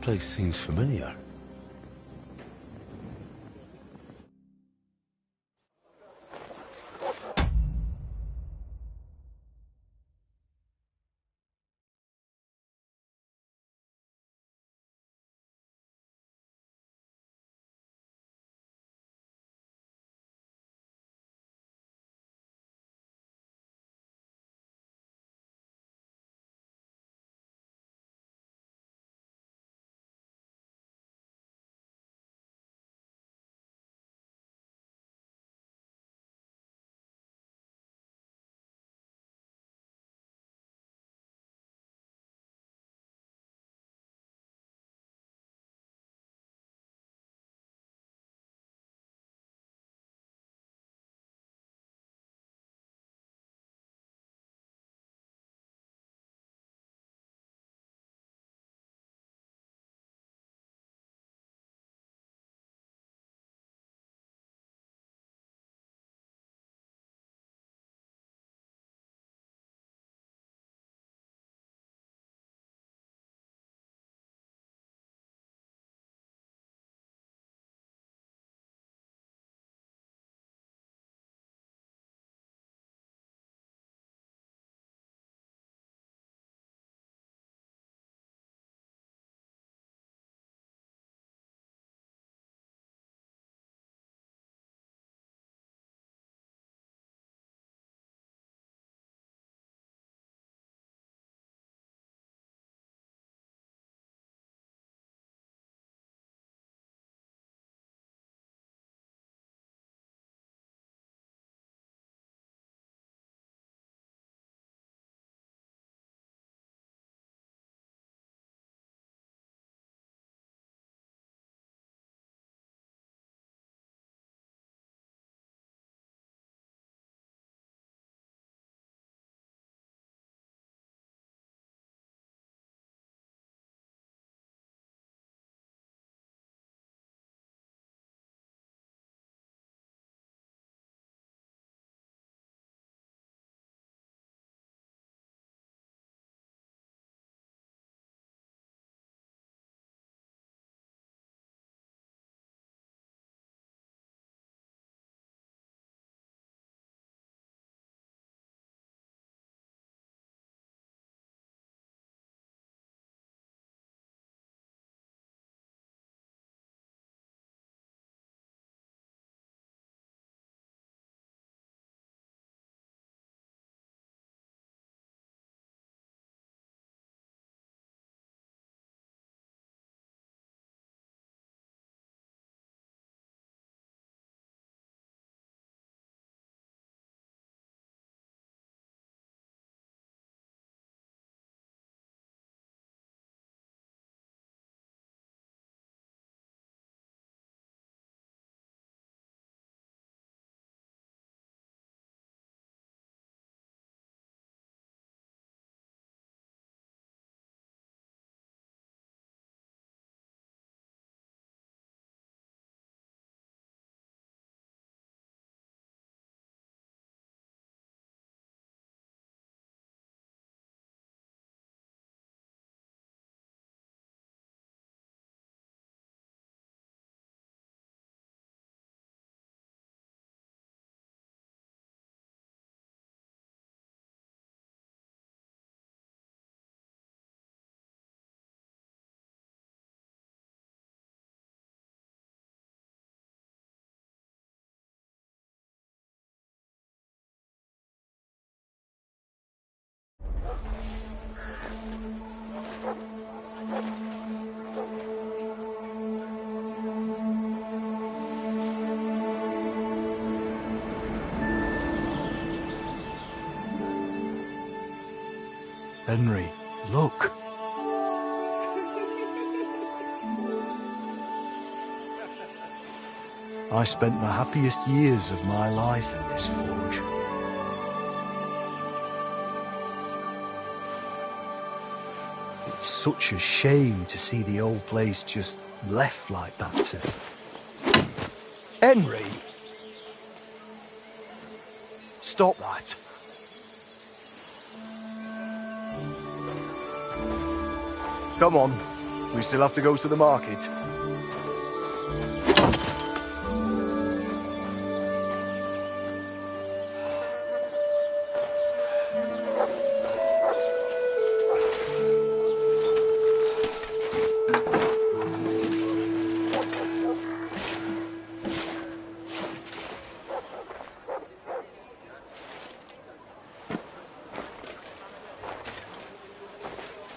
place seems familiar. Henry, look. I spent the happiest years of my life in this forge. It's such a shame to see the old place just left like that to... Henry! Stop that. Come on. We still have to go to the market.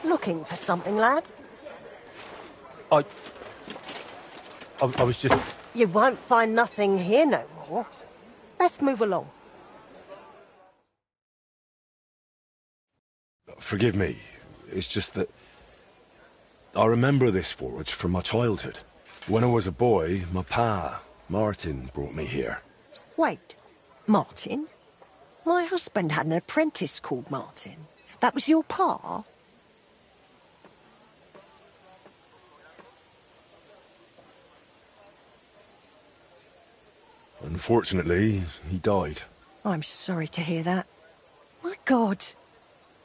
Looking for something, lad? I was just... You won't find nothing here no more. Let's move along. Forgive me. It's just that... I remember this forge from my childhood. When I was a boy, my pa, Martin, brought me here. Wait, Martin? My husband had an apprentice called Martin. That was your pa? Unfortunately, he died. I'm sorry to hear that. My God,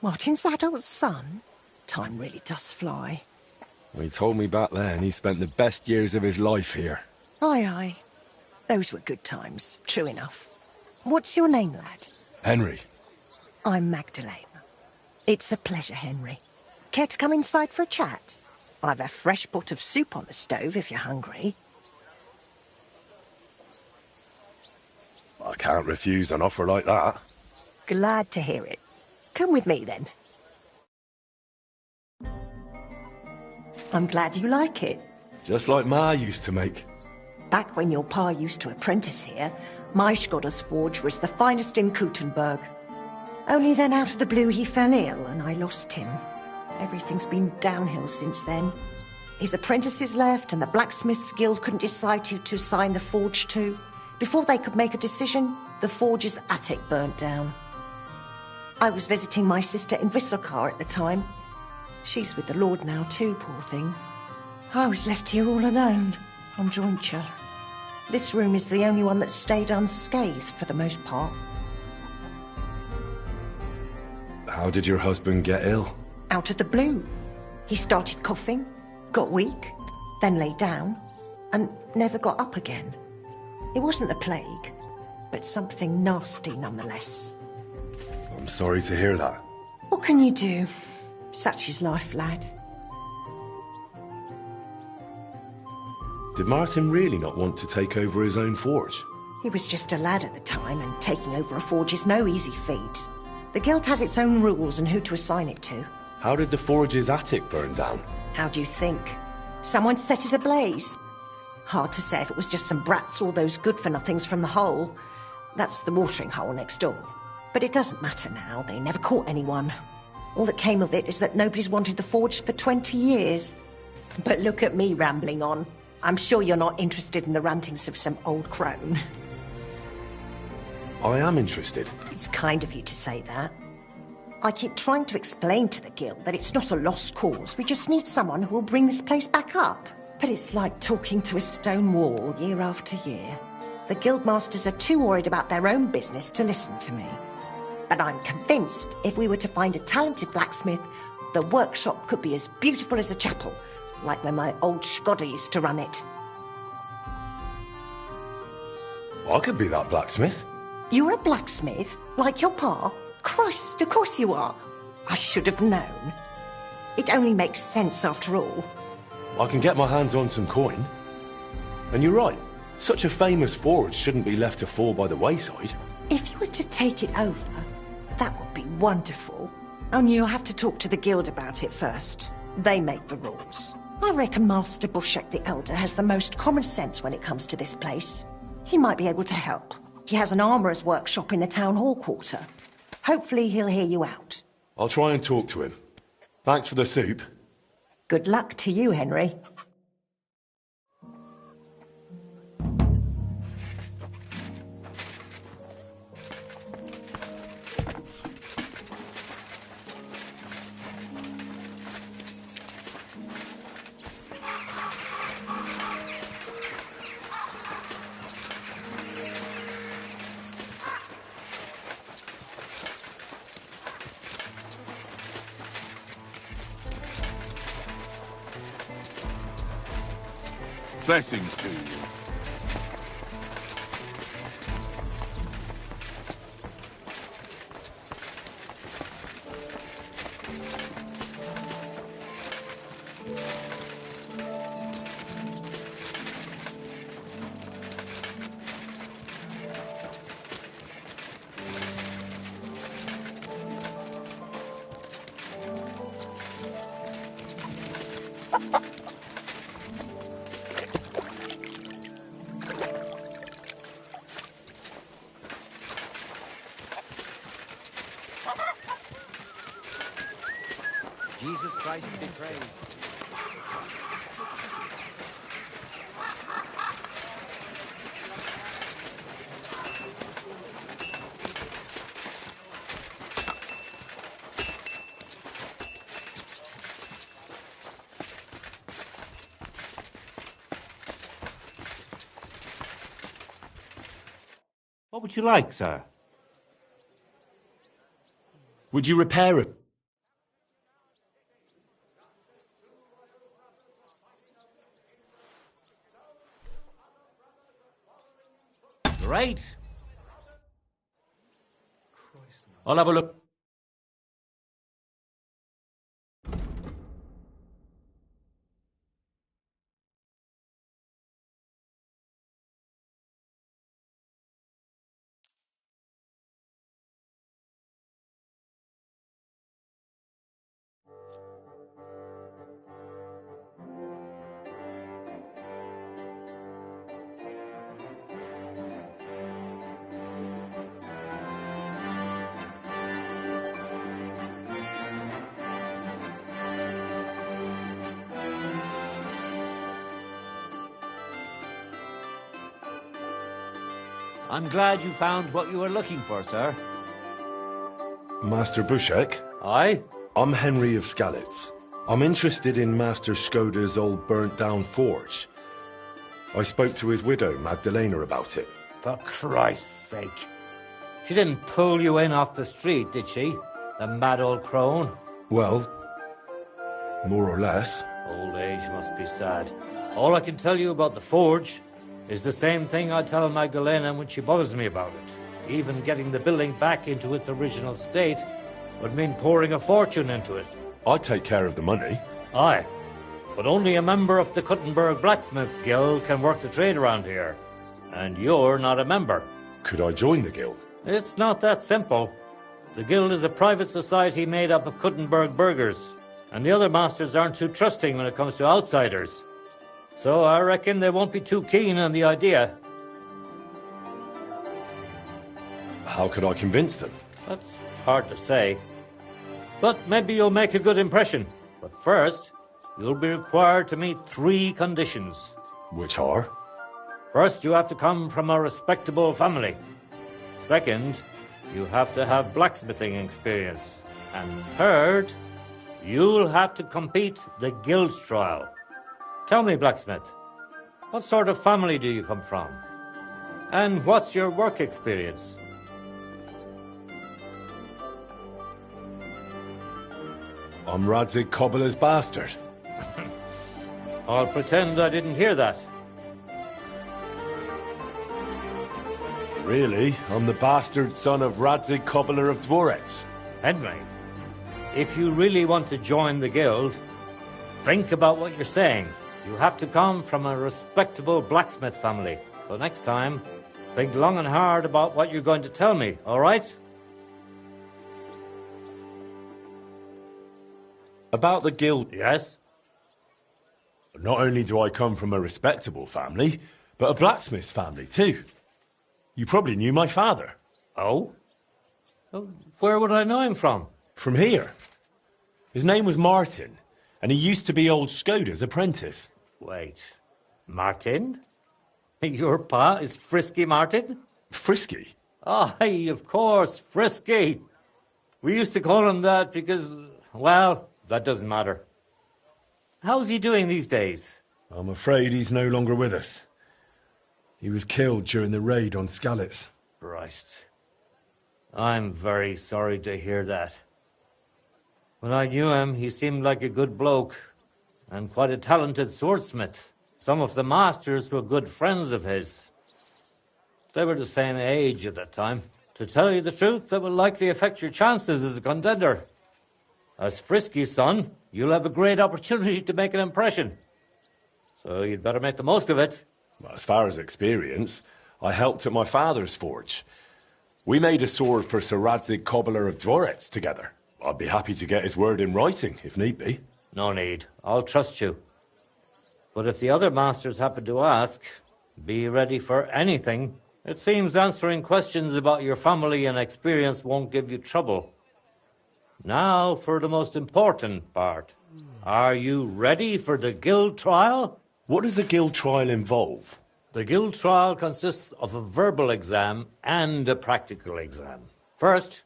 Martin's adult son? Time really does fly. He told me back then he spent the best years of his life here. Aye, aye. Those were good times, true enough. What's your name, lad? Henry. I'm Magdalene. It's a pleasure, Henry. Care to come inside for a chat? I've a fresh pot of soup on the stove if you're hungry. I can't refuse an offer like that. Glad to hear it. Come with me, then. I'm glad you like it. Just like Ma used to make. Back when your pa used to apprentice here, my Skodder's forge was the finest in Kuttenberg. Only then out of the blue he fell ill and I lost him. Everything's been downhill since then. His apprentices left and the blacksmith's guild couldn't decide who to assign the forge to. Before they could make a decision, the forge's attic burnt down. I was visiting my sister in Visokar at the time. She's with the Lord now too, poor thing. I was left here all alone, on jointure. This room is the only one that stayed unscathed for the most part. How did your husband get ill? Out of the blue. He started coughing, got weak, then lay down, and never got up again. It wasn't the plague, but something nasty nonetheless. I'm sorry to hear that. What can you do? Such is life, lad. Did Martin really not want to take over his own forge? He was just a lad at the time, and taking over a forge is no easy feat. The guild has its own rules and who to assign it to. How did the forge's attic burn down? How do you think? Someone set it ablaze. Hard to say if it was just some brats or those good-for-nothings from the hole. That's the watering hole next door. But it doesn't matter now, they never caught anyone. All that came of it is that nobody's wanted the forge for 20 years. But look at me rambling on. I'm sure you're not interested in the rantings of some old crone. I am interested. It's kind of you to say that. I keep trying to explain to the guild that it's not a lost cause. We just need someone who will bring this place back up. But it's like talking to a stone wall year after year. The guildmasters are too worried about their own business to listen to me. But I'm convinced if we were to find a talented blacksmith, the workshop could be as beautiful as a chapel, like when my old Skodder used to run it. I could be that blacksmith. You're a blacksmith? Like your pa? Christ, of course you are. I should have known. It only makes sense after all. I can get my hands on some coin. And you're right, such a famous forge shouldn't be left to fall by the wayside. If you were to take it over, that would be wonderful. Only you'll have to talk to the guild about it first. They make the rules. I reckon Master Bushek the Elder has the most common sense when it comes to this place. He might be able to help. He has an armourer's workshop in the town hall quarter. Hopefully he'll hear you out. I'll try and talk to him. Thanks for the soup. Good luck to you, Henry. Blessings to you. Jesus Christ be praised. What would you like, sir? Would you repair it? Great. I'll have a look. I'm glad you found what you were looking for, sir. Master Bushek? Aye? I'm Henry of Skalitz. I'm interested in Master Skoda's old burnt-down forge. I spoke to his widow, Magdalena, about it. For Christ's sake. She didn't pull you in off the street, did she? The mad old crone? Well, more or less. Old age must be sad. All I can tell you about the forge is the same thing I tell Magdalena when she bothers me about it. Even getting the building back into its original state would mean pouring a fortune into it. I take care of the money. Aye, but only a member of the Kuttenberg Blacksmiths Guild can work the trade around here. And you're not a member. Could I join the guild? It's not that simple. The guild is a private society made up of Kuttenberg burghers, and the other masters aren't too trusting when it comes to outsiders. So I reckon they won't be too keen on the idea. How could I convince them? That's hard to say. But maybe you'll make a good impression. But first, you'll be required to meet 3 conditions. Which are? First, you have to come from a respectable family. Second, you have to have blacksmithing experience. And third, you'll have to compete the guild's trial. Tell me, blacksmith, what sort of family do you come from? And what's your work experience? I'm Radzig Cobbler's bastard. I'll pretend I didn't hear that. Really? I'm the bastard son of Radzig Cobbler of Dvorets. Henry, if you really want to join the guild, think about what you're saying. You have to come from a respectable blacksmith family. So next time, think long and hard about what you're going to tell me, all right? About the guild, Yes? not only do I come from a respectable family, but a blacksmith's family too. You probably knew my father. Oh? Where would I know him from? From here. His name was Martin, and he used to be old Skoda's apprentice. Wait, Martin? Your pa is Frisky Martin? Frisky? Aye, of course, Frisky. We used to call him that because, well, that doesn't matter. How's he doing these days? I'm afraid he's no longer with us. He was killed during the raid on Skalitz. Christ. I'm very sorry to hear that. When I knew him, he seemed like a good bloke and quite a talented swordsmith. Some of the masters were good friends of his. They were the same age at that time. To tell you the truth, that will likely affect your chances as a contender. As Frisky's son, you'll have a great opportunity to make an impression. So you'd better make the most of it. Well, as far as experience, I helped at my father's forge. We made a sword for Sir Radzig Cobbler of Dvorets together. I'd be happy to get his word in writing, if need be. No need. I'll trust you. But if the other masters happen to ask, be ready for anything. It seems answering questions about your family and experience won't give you trouble. Now for the most important part. Are you ready for the guild trial? What does the guild trial involve? The guild trial consists of a verbal exam and a practical exam. First,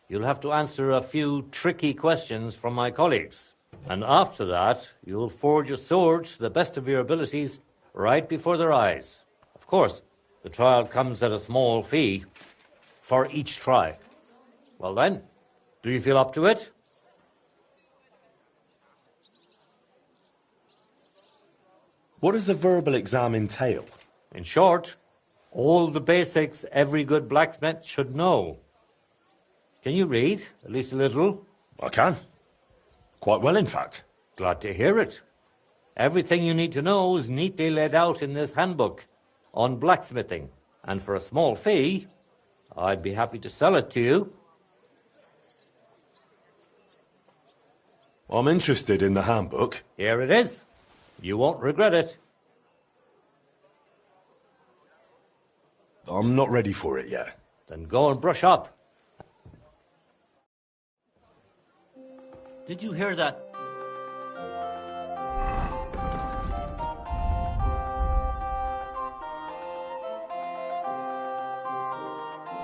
you'll have to answer a few tricky questions from my colleagues. And after that, you'll forge a sword to the best of your abilities right before their eyes. Of course, the trial comes at a small fee for each try. Well then, do you feel up to it? What does the verbal exam entail? In short, all the basics every good blacksmith should know. Can you read, at least a little? I can. Quite well, in fact. Glad to hear it. Everything you need to know is neatly laid out in this handbook on blacksmithing. And for a small fee, I'd be happy to sell it to you. I'm interested in the handbook. Here it is. You won't regret it. I'm not ready for it yet. Then go and brush up. Did you hear that?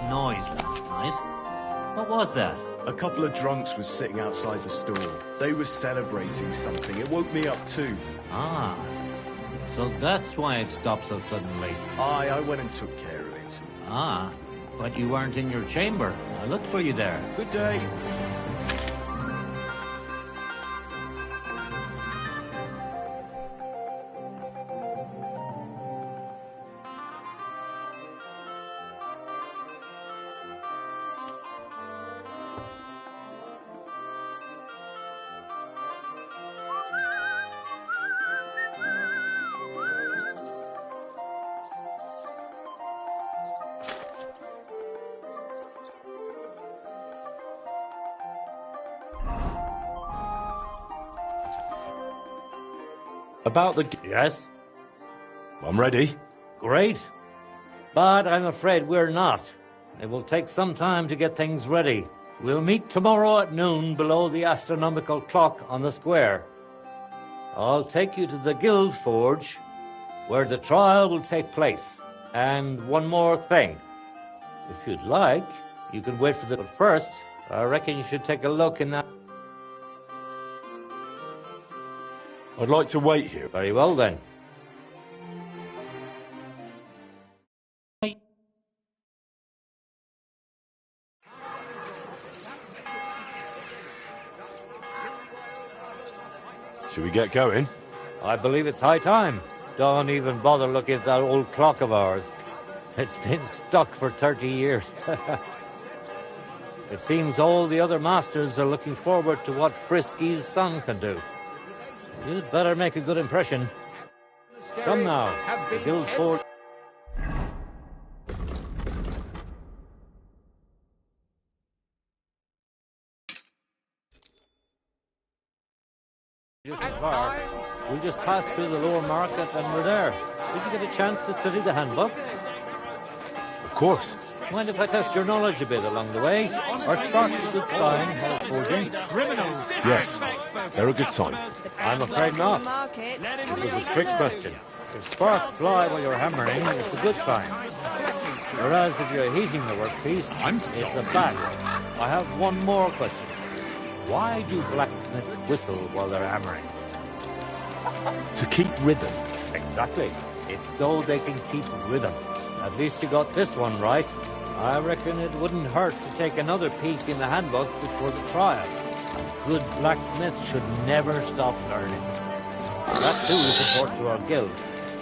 Noise last night? What was that? A couple of drunks was sitting outside the store. They were celebrating something. It woke me up too. Ah, so that's why it stopped so suddenly. I went and took care of it. Ah, but you weren't in your chamber. I looked for you there. Good day. About the... Yes? I'm ready. Great. But I'm afraid we're not. It will take some time to get things ready. We'll meet tomorrow at noon below the astronomical clock on the square. I'll take you to the guild forge, where the trial will take place. And one more thing. If you'd like, you can wait for the... But first, I reckon you should take a look in that... I'd like to wait here. Very well, then. Should we get going? I believe it's high time. Don't even bother looking at that old clock of ours. It's been stuck for 30 years. It seems all the other masters are looking forward to what Frisky's son can do. You'd better make a good impression. Come now, the guild forge. Just far. We'll just pass through the lower market and we're there. Did you get a chance to study the handbook? Of course. Mind if I test your knowledge a bit along the way? Are sparks a good sign while forging? Yes, they're a good sign. I'm afraid not. It was a trick question. If sparks fly while you're hammering, it's a good sign. Whereas if you're heating the workpiece, it's a bad one. I have one more question. Why do blacksmiths whistle while they're hammering? To keep rhythm. Exactly. It's so they can keep rhythm. At least you got this one right. I reckon it wouldn't hurt to take another peek in the handbook before the trial. A good blacksmith should never stop learning. That too is important to our guild.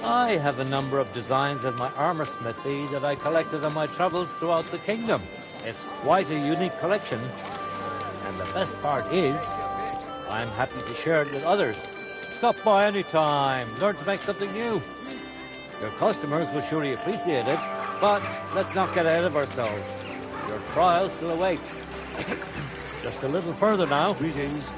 I have a number of designs in my armor smithy that I collected on my travels throughout the kingdom. It's quite a unique collection, and the best part is, I'm happy to share it with others. Stop by any time, learn to make something new. Your customers will surely appreciate it, but let's not get ahead of ourselves. Your trial still awaits. Just a little further now. Greetings.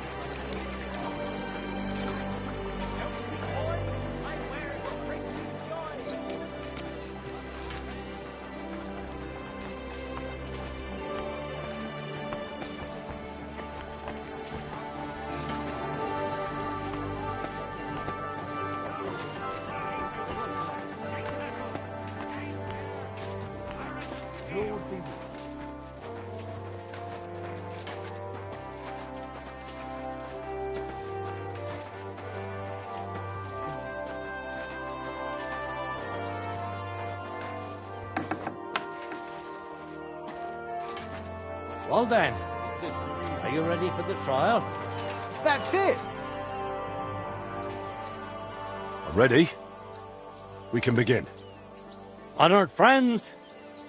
Well then, are you ready for the trial? That's it! I'm ready. We can begin. Honored friends,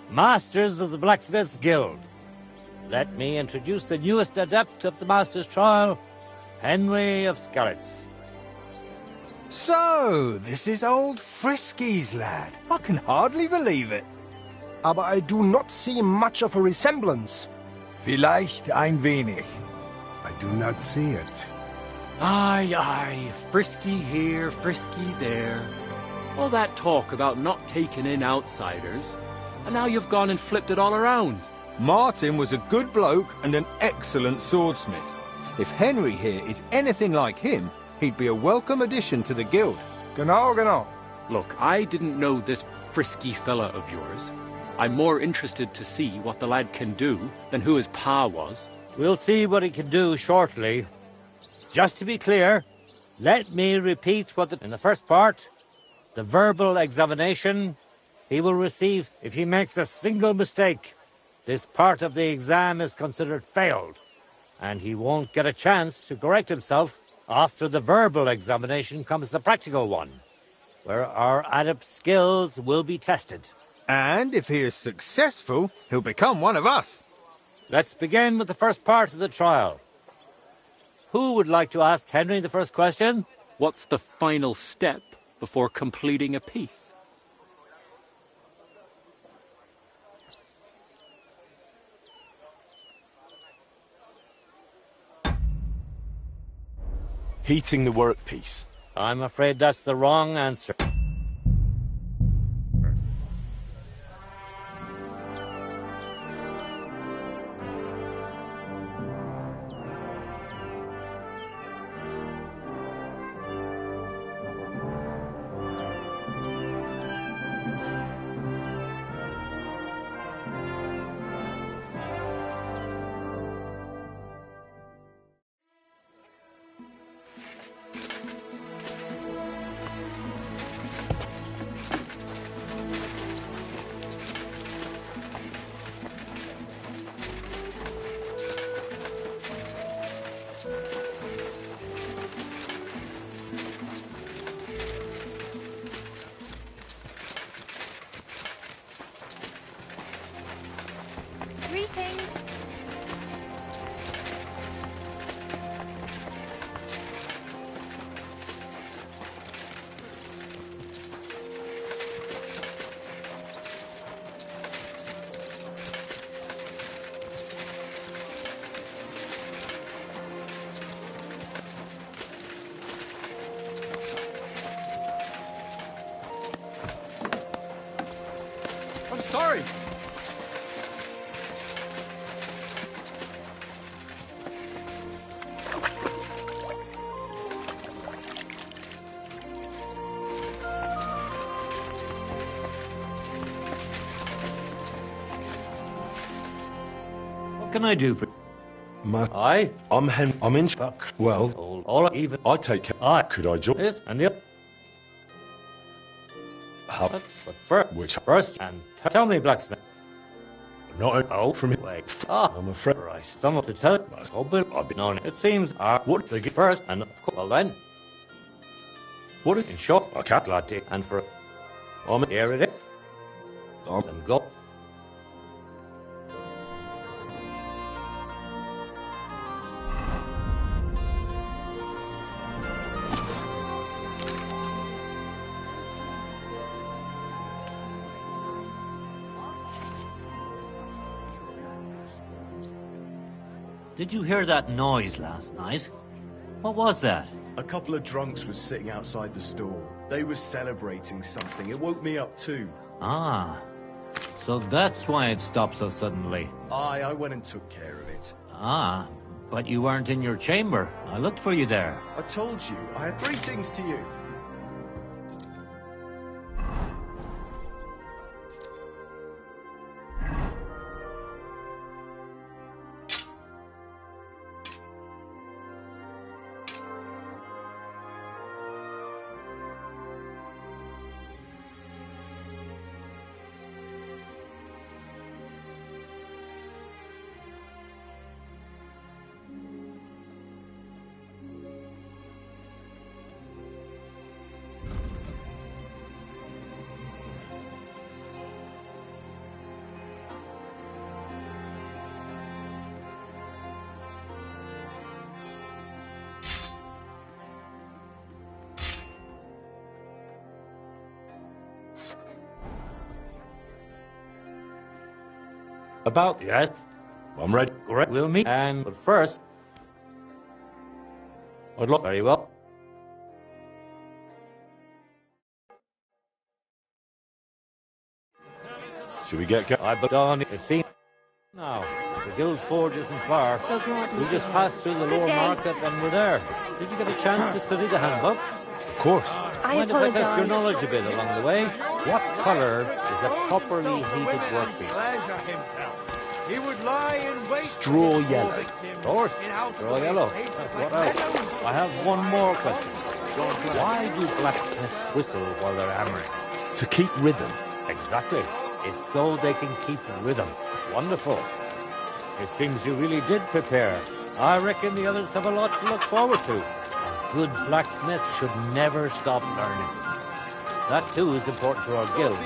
masters of the Blacksmiths Guild, let me introduce the newest adept of the Master's Trial, Henry of Skalitz. So, this is old Frisky's lad. I can hardly believe it. Aber I do not see much of a resemblance. Vielleicht ein wenig. I do not see it. Aye, aye, frisky here, frisky there. All that talk about not taking in outsiders, and now you've gone and flipped it all around. Martin was a good bloke and an excellent swordsmith. If Henry here is anything like him, he'd be a welcome addition to the guild. Genau, genau. Look, I didn't know this frisky fella of yours. I'm more interested to see what the lad can do than who his pa was. We'll see what he can do shortly. Just to be clear, let me repeat what in the first part, the verbal examination he will receive if he makes a single mistake. This part of the exam is considered failed, and he won't get a chance to correct himself. After the verbal examination comes the practical one, where our adept skills will be tested. And if he is successful, he'll become one of us. Let's begin with the first part of the trial. Who would like to ask Henry the first question? What's the final step before completing a piece? Heating the workpiece. I'm afraid that's the wrong answer. Greetings. I'm sorry. What can I do for... I'm in... Well, all even... I take care. Could I join? It's and the... How? That's the first... Which? First, and tell me, blacksmith. Not Oh, from me. wait. Ah, I'm afraid. right. Someone to tell... I've been known. It seems... What? The first, and of course... Well then... What? In short, I can't let it. And for here it is. And go. Did you hear that noise last night? What was that? A couple of drunks was sitting outside the store. They were celebrating something. It woke me up too. Ah, so that's why it stopped so suddenly. I went and took care of it. Ah, but you weren't in your chamber. I looked for you there. I told you, I had greetings to you. About, yes. I'm ready. Great. We'll meet. But first, I'd look very well. Should we get I've done it seems. Now, the Guild Forge isn't far. We just passed through the lower market and we're there. Did you get a chance to study the handbook? Of course. Mind if I test your knowledge a bit along the way? What colour is a properly heated workpiece? He would lie in wait. Straw yellow. Of course, straw yellow. What else? I have one more question. Why do blacksmiths whistle while they're hammering? To keep rhythm. Exactly. It's so they can keep rhythm. Wonderful. It seems you really did prepare. I reckon the others have a lot to look forward to. A good blacksmith should never stop learning. That too is important to our guild.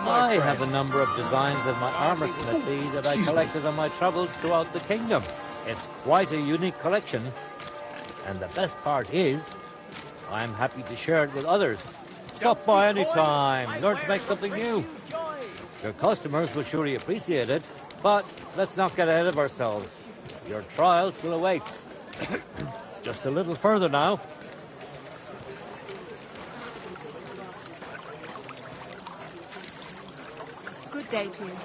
I have a number of designs of my armor smithy that I collected on my travels throughout the kingdom. It's quite a unique collection. And the best part is, I'm happy to share it with others. Stop by any time. Learn to make something new. Your customers will surely appreciate it, but let's not get ahead of ourselves. Your trial still awaits. Just a little further now. Good day to you.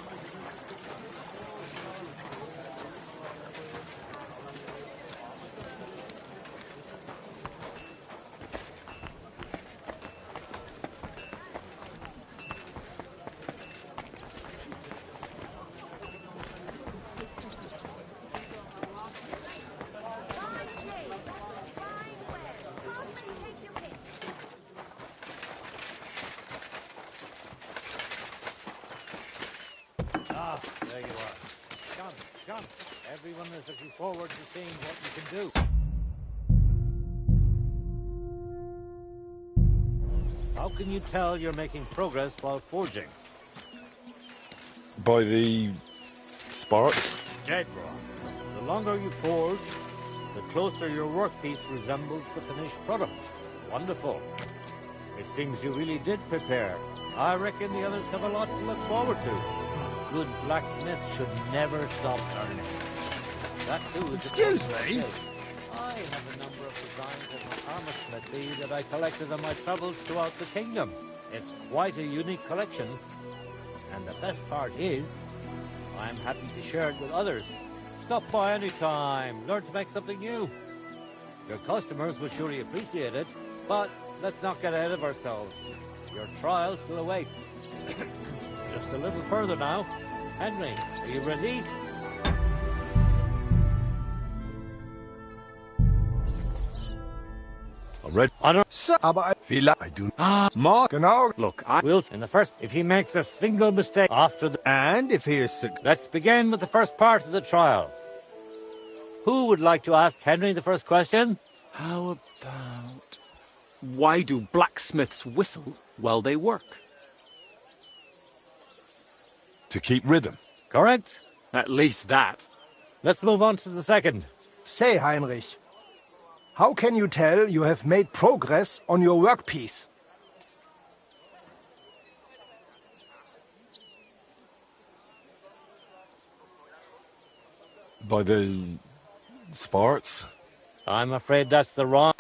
There you are. Come. Everyone is looking forward to seeing what you can do. How can you tell you're making progress while forging? By the sparks? Dead wrong. The longer you forge, the closer your workpiece resembles the finished product. Wonderful. It seems you really did prepare. I reckon the others have a lot to look forward to. Good blacksmiths should never stop learning. That too is... Excuse me? I have a number of designs of my armor smithy that I collected on my travels throughout the kingdom. It's quite a unique collection. And the best part is, I'm happy to share it with others. Stop by any time. Learn to make something new. Your customers will surely appreciate it, but let's not get ahead of ourselves. Your trial still awaits. Just a little further now. Henry, are you ready? I'm ready. Sir, aber I do. Mark. genau. Look, I will in the first. If he makes a single mistake after the... And if he is... Let's begin with the first part of the trial. Who would like to ask Henry the first question? How about... Why do blacksmiths whistle while they work? To keep rhythm. Correct? At least that. Let's move on to the second. Say, Heinrich, how can you tell you have made progress on your workpiece? By the sparks? I'm afraid that's the wrong...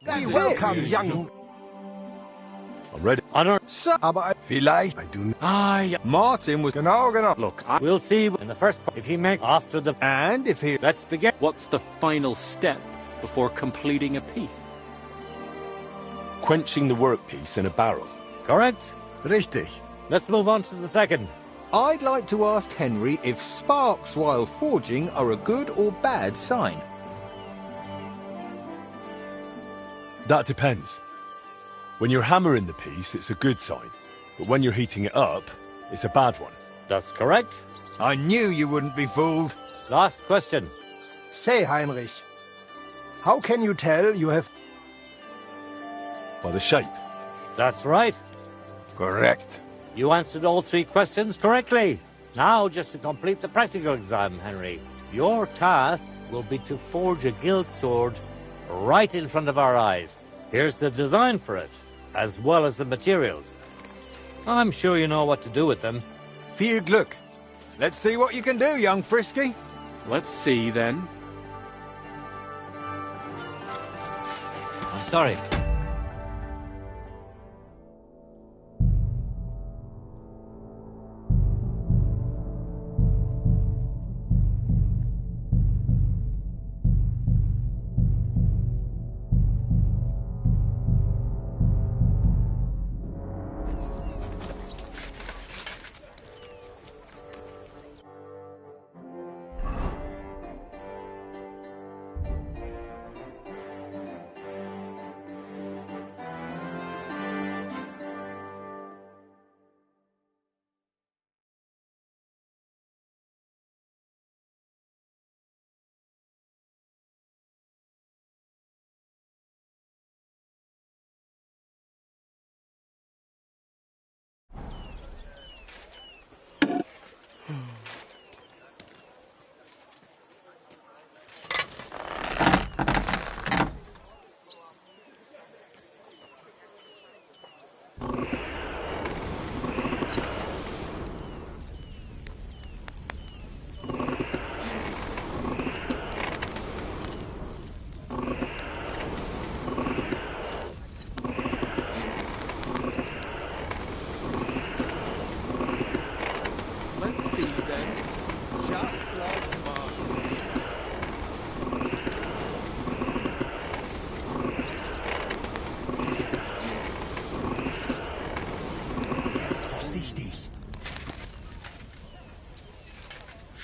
We welcome young... I'm ready. Honor. Sir, aber... Vielleicht. I do not... Martin was... Genau. Look, We'll see in the first part if he makes after the... And if he... Let's begin. what's the final step before completing a piece? Quenching the workpiece in a barrel. Correct? Richtig. Let's move on to the second. I'd like to ask Henry if sparks while forging are a good or bad sign. That depends. When you're hammering the piece, it's a good sign. But when you're heating it up, it's a bad one. That's correct. I knew you wouldn't be fooled. Last question. Say, Heinrich, how can you tell you have... By the shape. That's right. Correct. You answered all three questions correctly. Now, just to complete the practical exam, Henry, your task will be to forge a guild sword right in front of our eyes. Here's the design for it, as well as the materials. I'm sure you know what to do with them. Viel Glück. Let's see what you can do, young Frisky. Let's see, then. I'm sorry.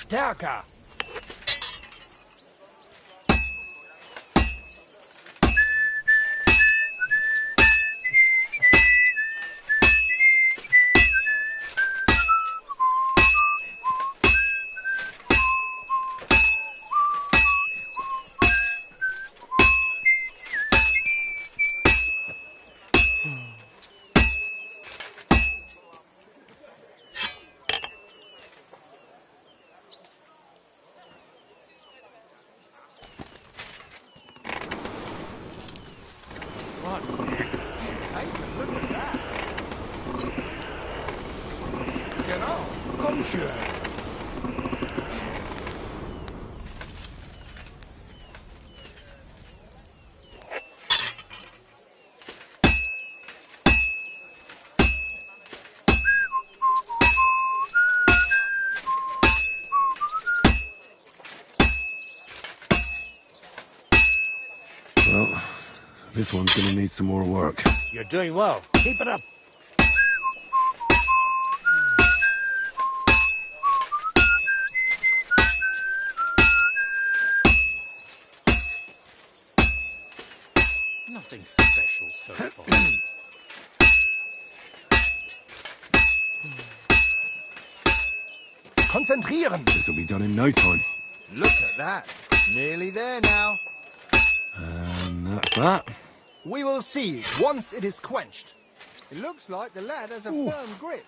Stärker! What's next? Take a look at that. Genau. Komm schön. Well, this one's gonna need some more work. You're doing well. Keep it up. Nothing special so far. Konzentrieren! This'll be done in no time. Look at that. Nearly there now. And that's that. We will see once it is quenched. It looks like the lad has a firm grip.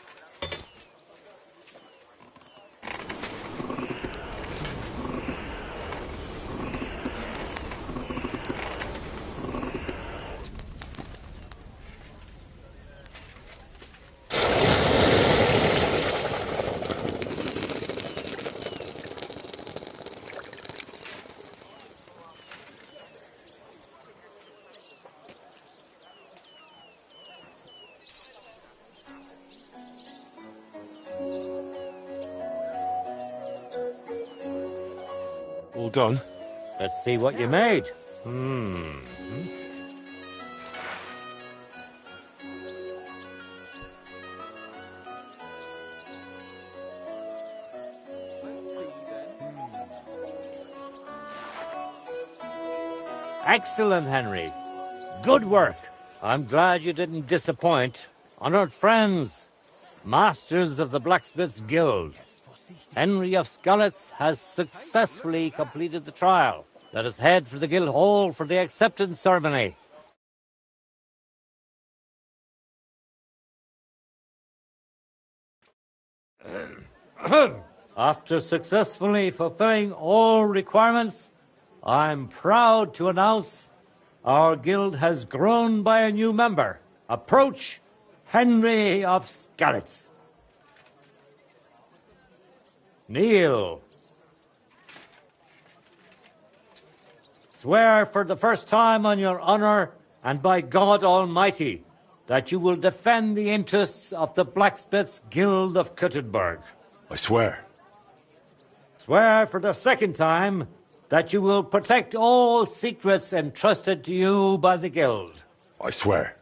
All done? Let's see what you made. Excellent, Henry. Good work. I'm glad you didn't disappoint. Honored friends, masters of the Blacksmith's Guild, Henry of Skalitz has successfully completed the trial. Let us head for the guild hall for the acceptance ceremony. After successfully fulfilling all requirements, I'm proud to announce our guild has grown by a new member. Approach Henry of Skalitz. Kneel. Swear for the first time on your honor and by God Almighty that you will defend the interests of the Blacksmiths' Guild of Kuttenberg. I swear. Swear for the second time that you will protect all secrets entrusted to you by the Guild. I swear.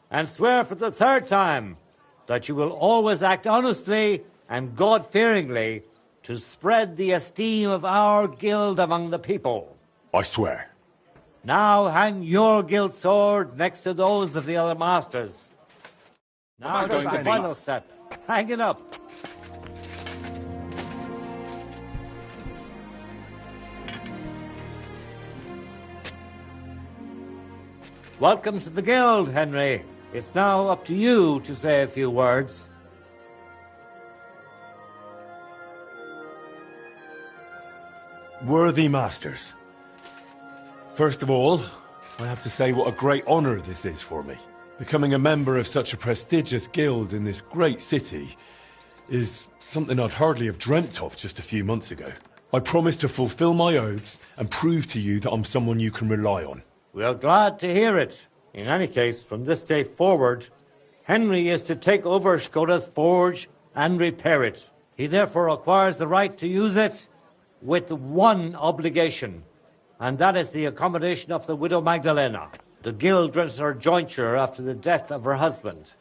And swear for the third time that you will always act honestly and God-fearingly to spread the esteem of our guild among the people. I swear. Now hang your guild sword next to those of the other masters. Now that's the final step. Hang it up. Welcome to the guild, Henry. It's now up to you to say a few words. Worthy masters. First of all, I have to say what a great honor this is for me. Becoming a member of such a prestigious guild in this great city is something I'd hardly have dreamt of just a few months ago. I promise to fulfill my oaths and prove to you that I'm someone you can rely on. We are glad to hear it. In any case, from this day forward, Henry is to take over Skoda's forge and repair it. He therefore acquires the right to use it with one obligation, and that is the accommodation of the widow Magdalena. The guild grants her jointure after the death of her husband.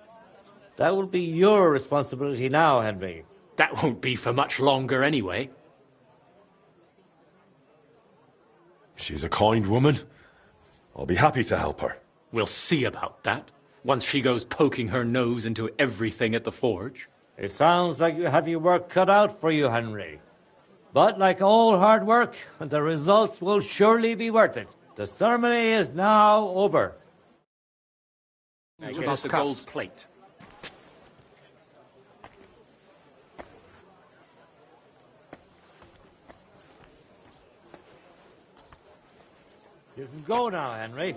That will be your responsibility now, Henry. That won't be for much longer anyway. She's a kind woman. I'll be happy to help her. We'll see about that, once she goes poking her nose into everything at the forge. It sounds like you have your work cut out for you, Henry. But like all hard work, the results will surely be worth it. The ceremony is now over. What about the gold plate? You can go now, Henry.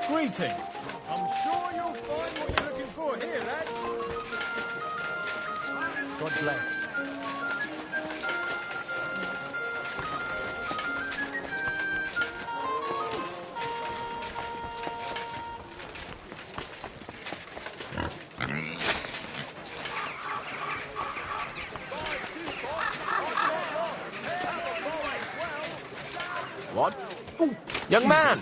Greetings. I'm sure you'll find what you're looking for here, lad. God bless. What? Young man!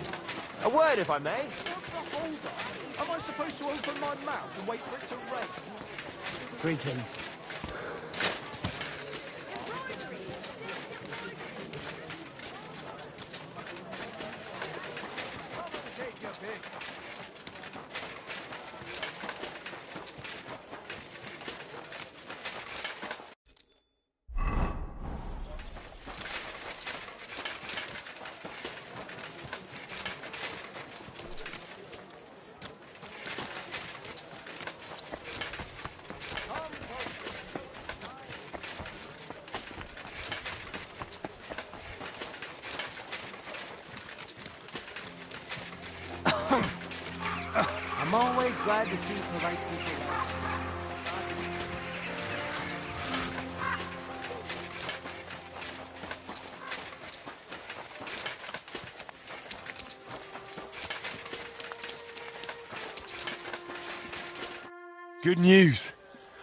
A word, if I may. What's the hold-up? Am I supposed to open my mouth and wait for it to rain? Greetings. Take your pick. I'm always glad to keep the right people around. Good news.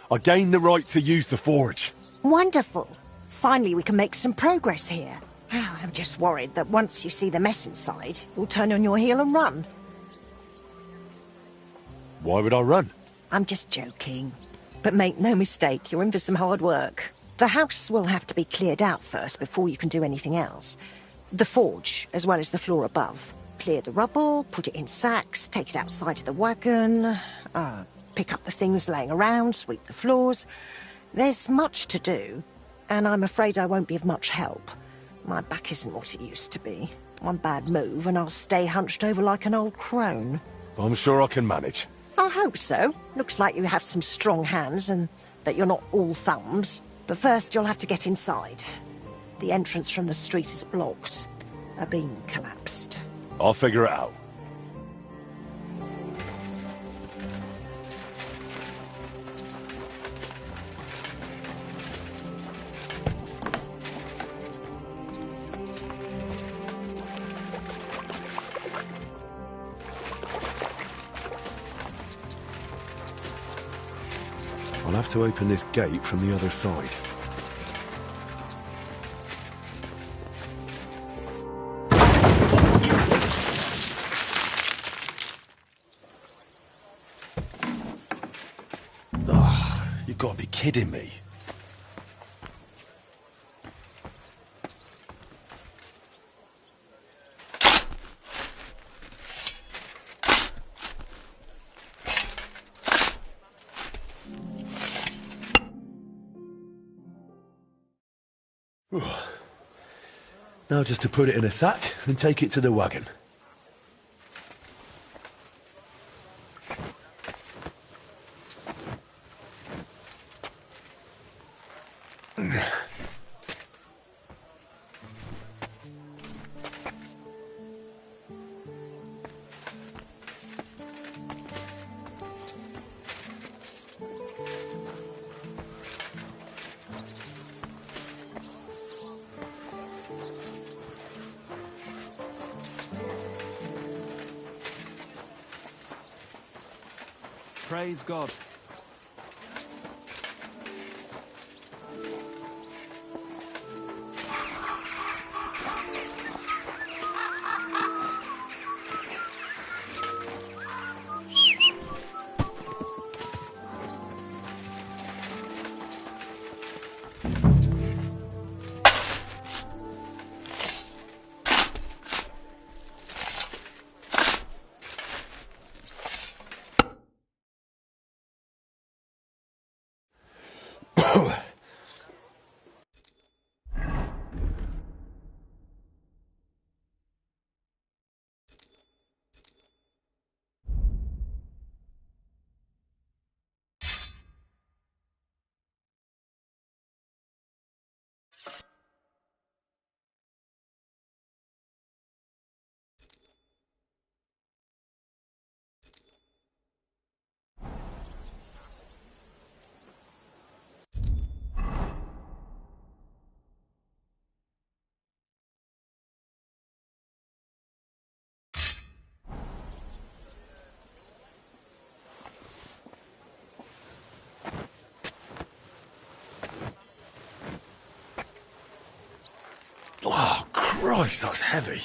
I gained the right to use the forge. Wonderful. Finally, we can make some progress here. I'm just worried that once you see the mess inside, you'll turn on your heel and run. Why would I run? I'm just joking. But make no mistake, you're in for some hard work. The house will have to be cleared out first before you can do anything else. The forge, as well as the floor above. Clear the rubble, put it in sacks, take it outside to the wagon, pick up the things laying around, sweep the floors. There's much to do, and I'm afraid I won't be of much help. My back isn't what it used to be. One bad move and I'll stay hunched over like an old crone. I'm sure I can manage. I hope so. Looks like you have some strong hands and that you're not all thumbs. But first you'll have to get inside. The entrance from the street is blocked. A beam collapsed. I'll figure it out. I'll have to open this gate from the other side. Oh, you've got to be kidding me. Now just to put it in a sack and take it to the wagon. Praise God. Oh, Christ, that's heavy.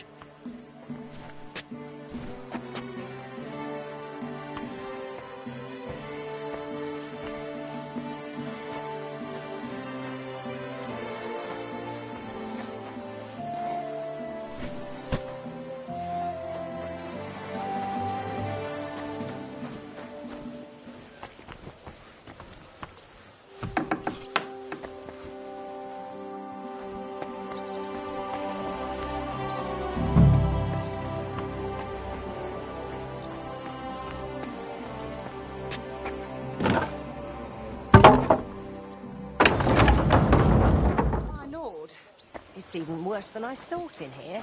worse than I thought in here.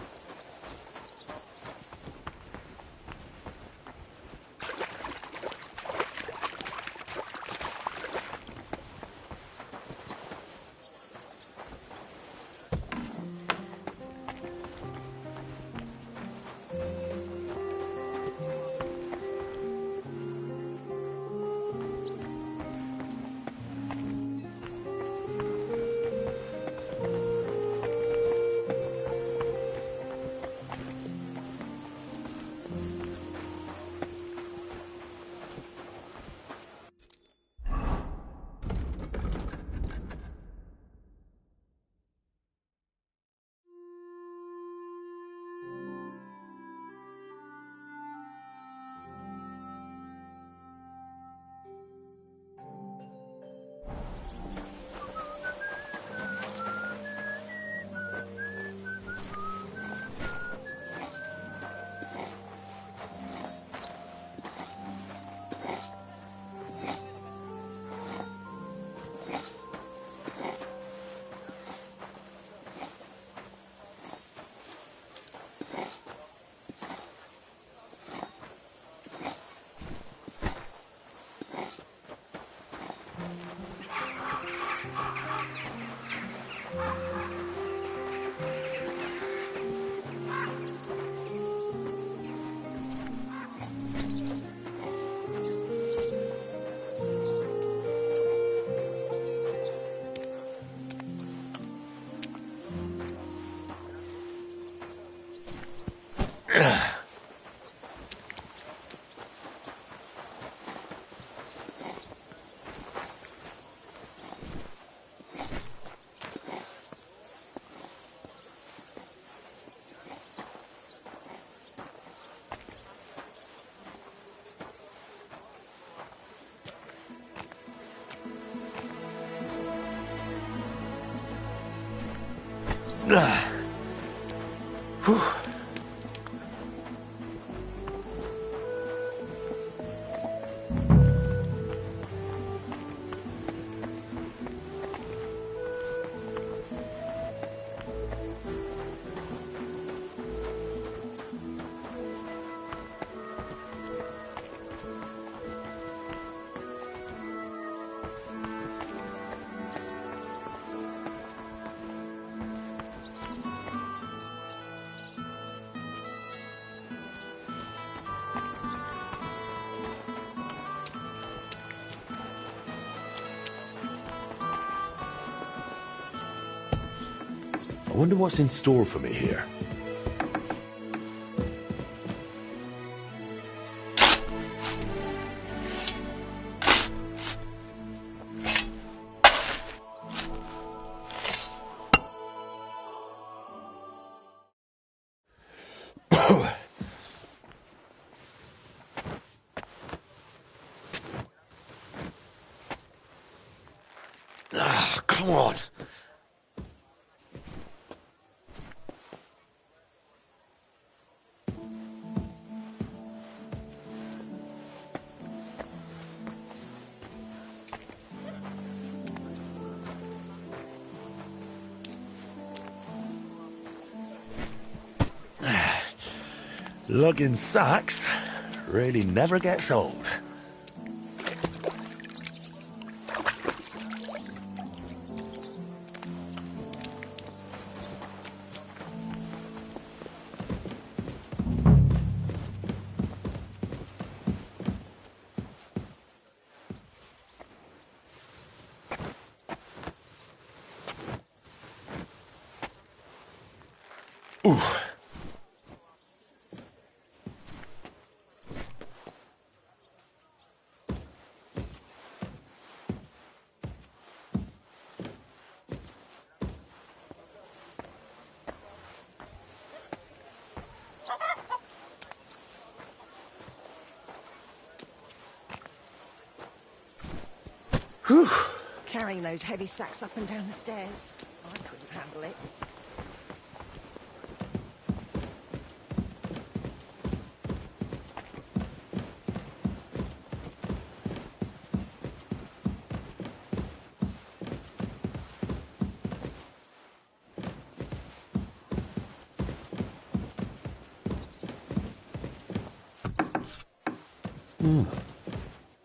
Whew. I wonder what's in store for me here. Come on. Lugging sacks really never gets old. Ooh. Whew. Carrying those heavy sacks up and down the stairs. I couldn't handle it.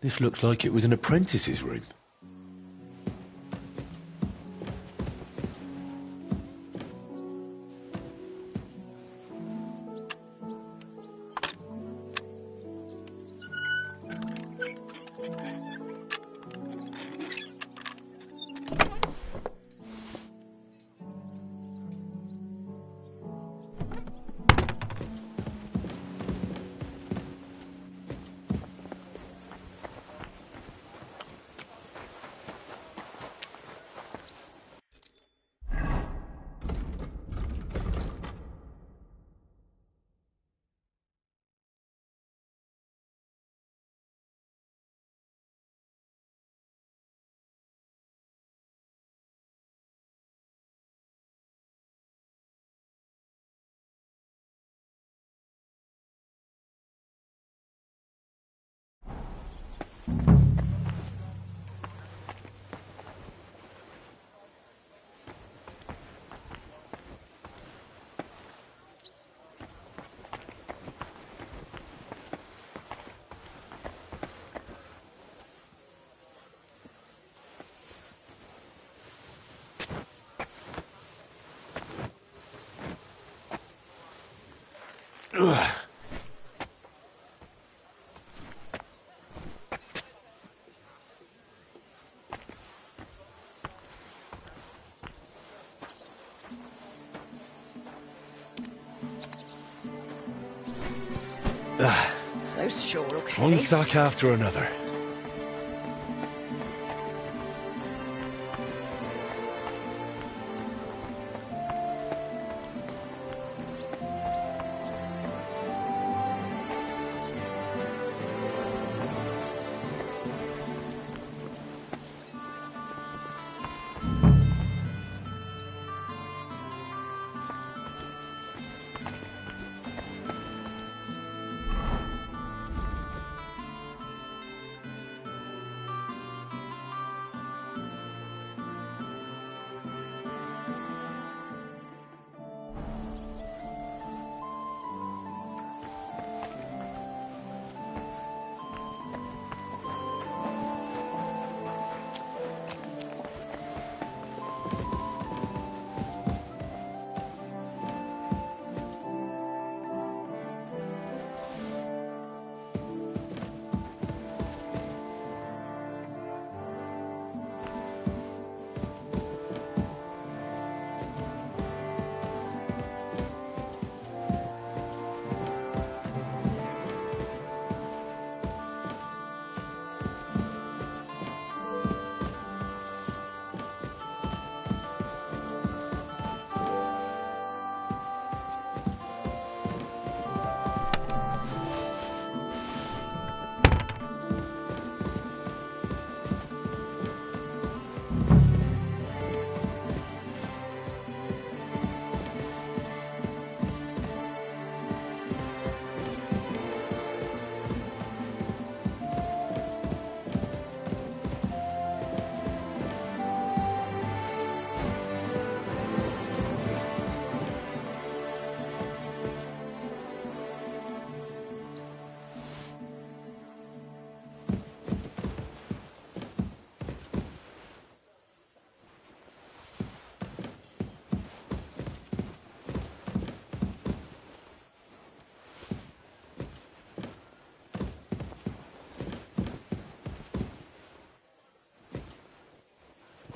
This looks like it was an apprentice's room. Those sure look One heavy. sack after another.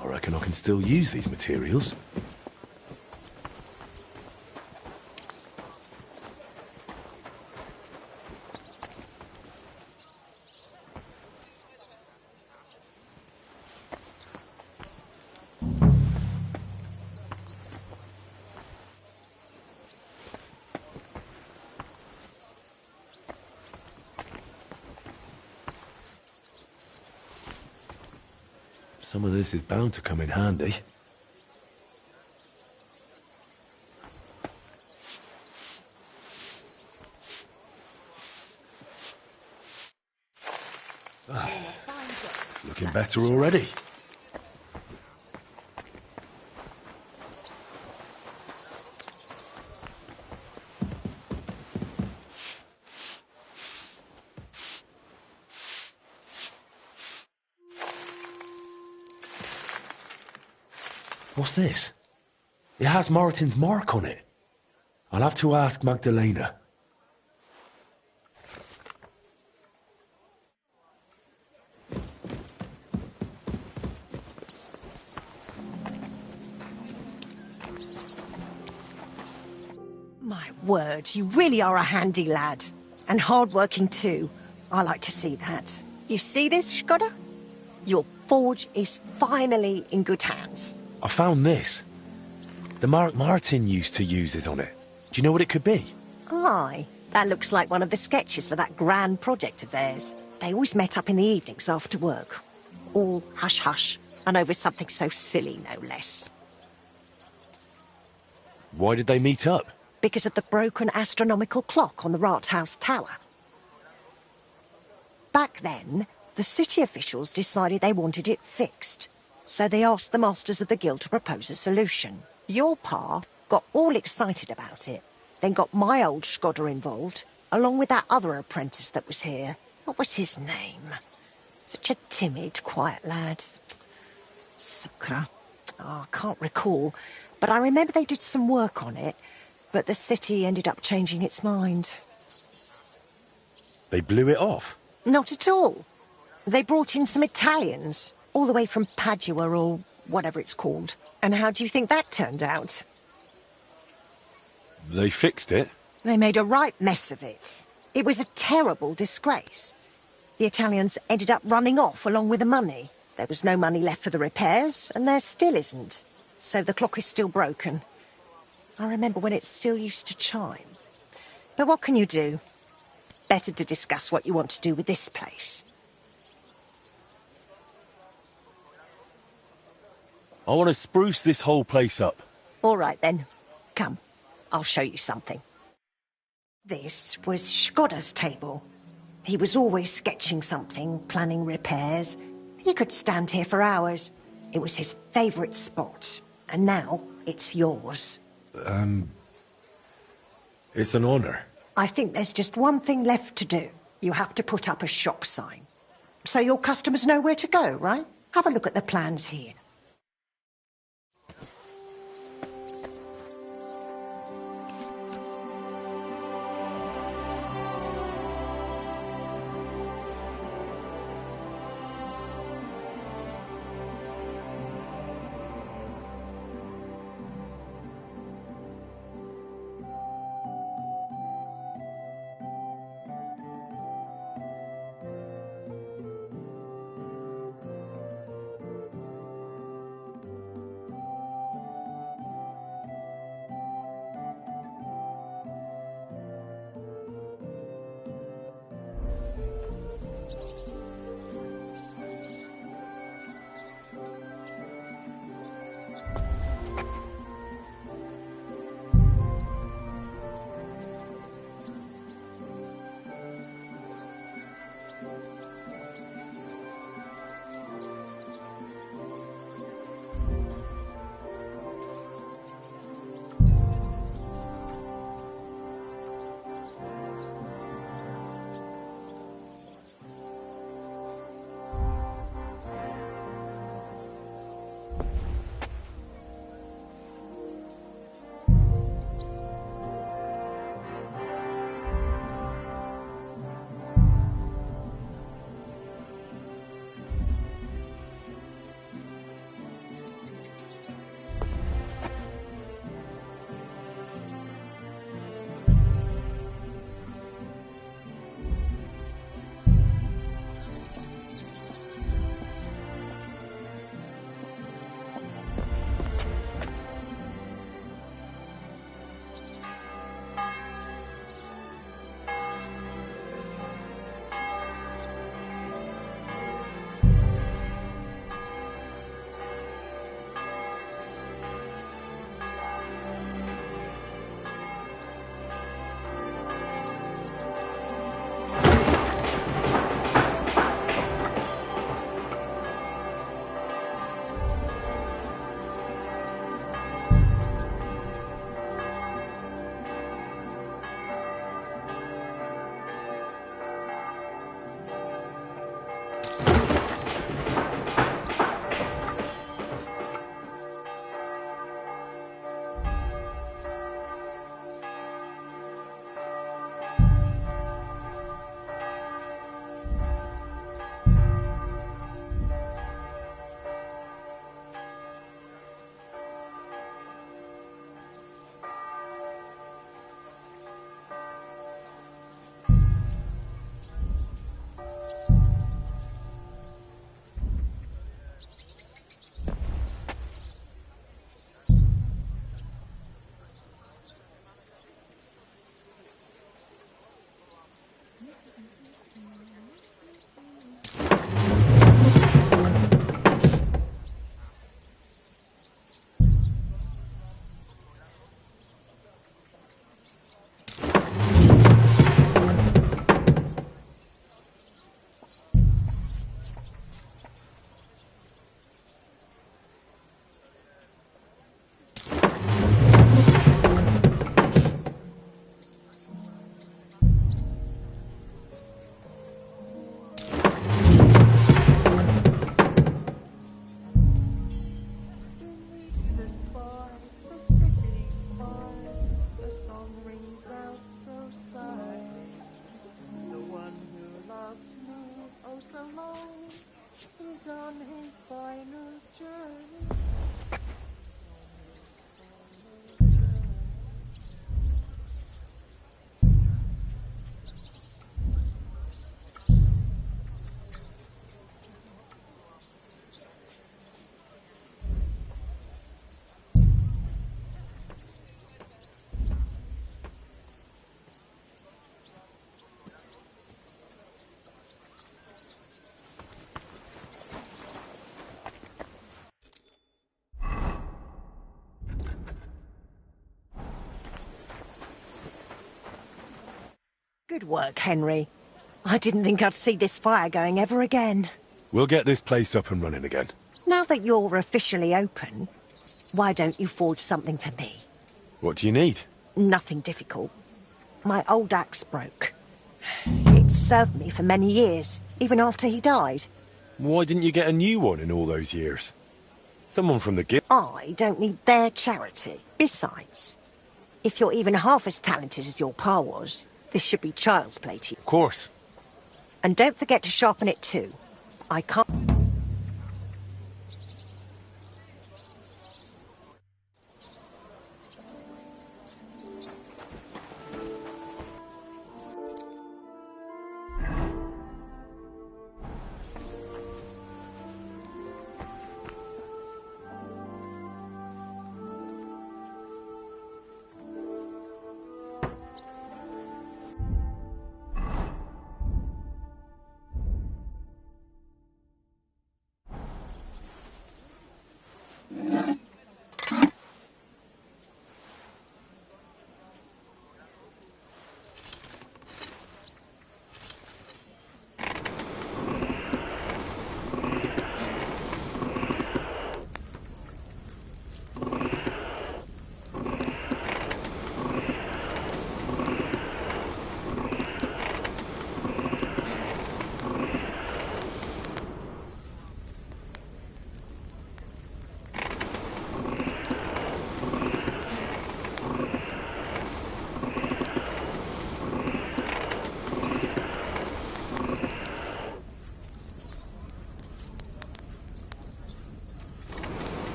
I reckon I can still use these materials. Some of this is bound to come in handy. Looking better already. What's this? It has Martin's mark on it. I'll have to ask Magdalena. My word, you really are a handy lad. And hard-working too. I like to see that. You see this, Skoda? Your forge is finally in good hands. I found this. The mark Martin used to use is on it. Do you know what it could be? Aye, that looks like one of the sketches for that grand project of theirs. They always met up in the evenings after work. All hush-hush, and over something so silly, no less. Why did they meet up? Because of the broken astronomical clock on the Rathaus Tower. Back then, the city officials decided they wanted it fixed, so they asked the masters of the guild to propose a solution. Your pa got all excited about it, then got my old Skoda involved, along with that other apprentice that was here. What was his name? Such a timid, quiet lad. Sakra. Oh, I can't recall, but I remember they did some work on it, but the city ended up changing its mind. They blew it off? Not at all. They brought in some Italians, all the way from Padua or whatever it's called. And how do you think that turned out? They fixed it? They made a right mess of it. It was a terrible disgrace. The Italians ended up running off along with the money. There was no money left for the repairs, and there still isn't. So the clock is still broken. I remember when it still used to chime. But what can you do? Better to discuss what you want to do with this place. I want to spruce this whole place up. All right, then. Come, I'll show you something. This was Skoda's table. He was always sketching something, planning repairs. He could stand here for hours. It was his favourite spot. And now it's yours. It's an honor. I think there's just one thing left to do. You have to put up a shop sign. So your customers know where to go, right? Have a look at the plans here. Good work, Henry. I didn't think I'd see this fire going ever again. We'll get this place up and running again. Now that you're officially open, why don't you forge something for me? What do you need? Nothing difficult. My old axe broke. It served me for many years, even after he died. Why didn't you get a new one in all those years? Someone from the guild... I don't need their charity. Besides, if you're even half as talented as your pa was, this should be child's play to you. Of course. And don't forget to sharpen it too. I can't...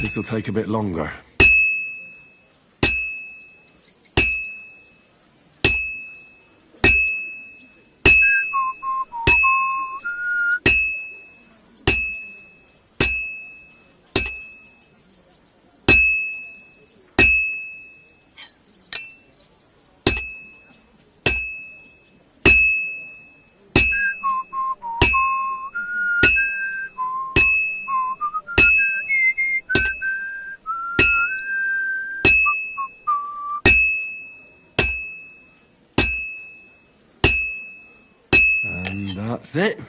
This'll take a bit longer. And that's it.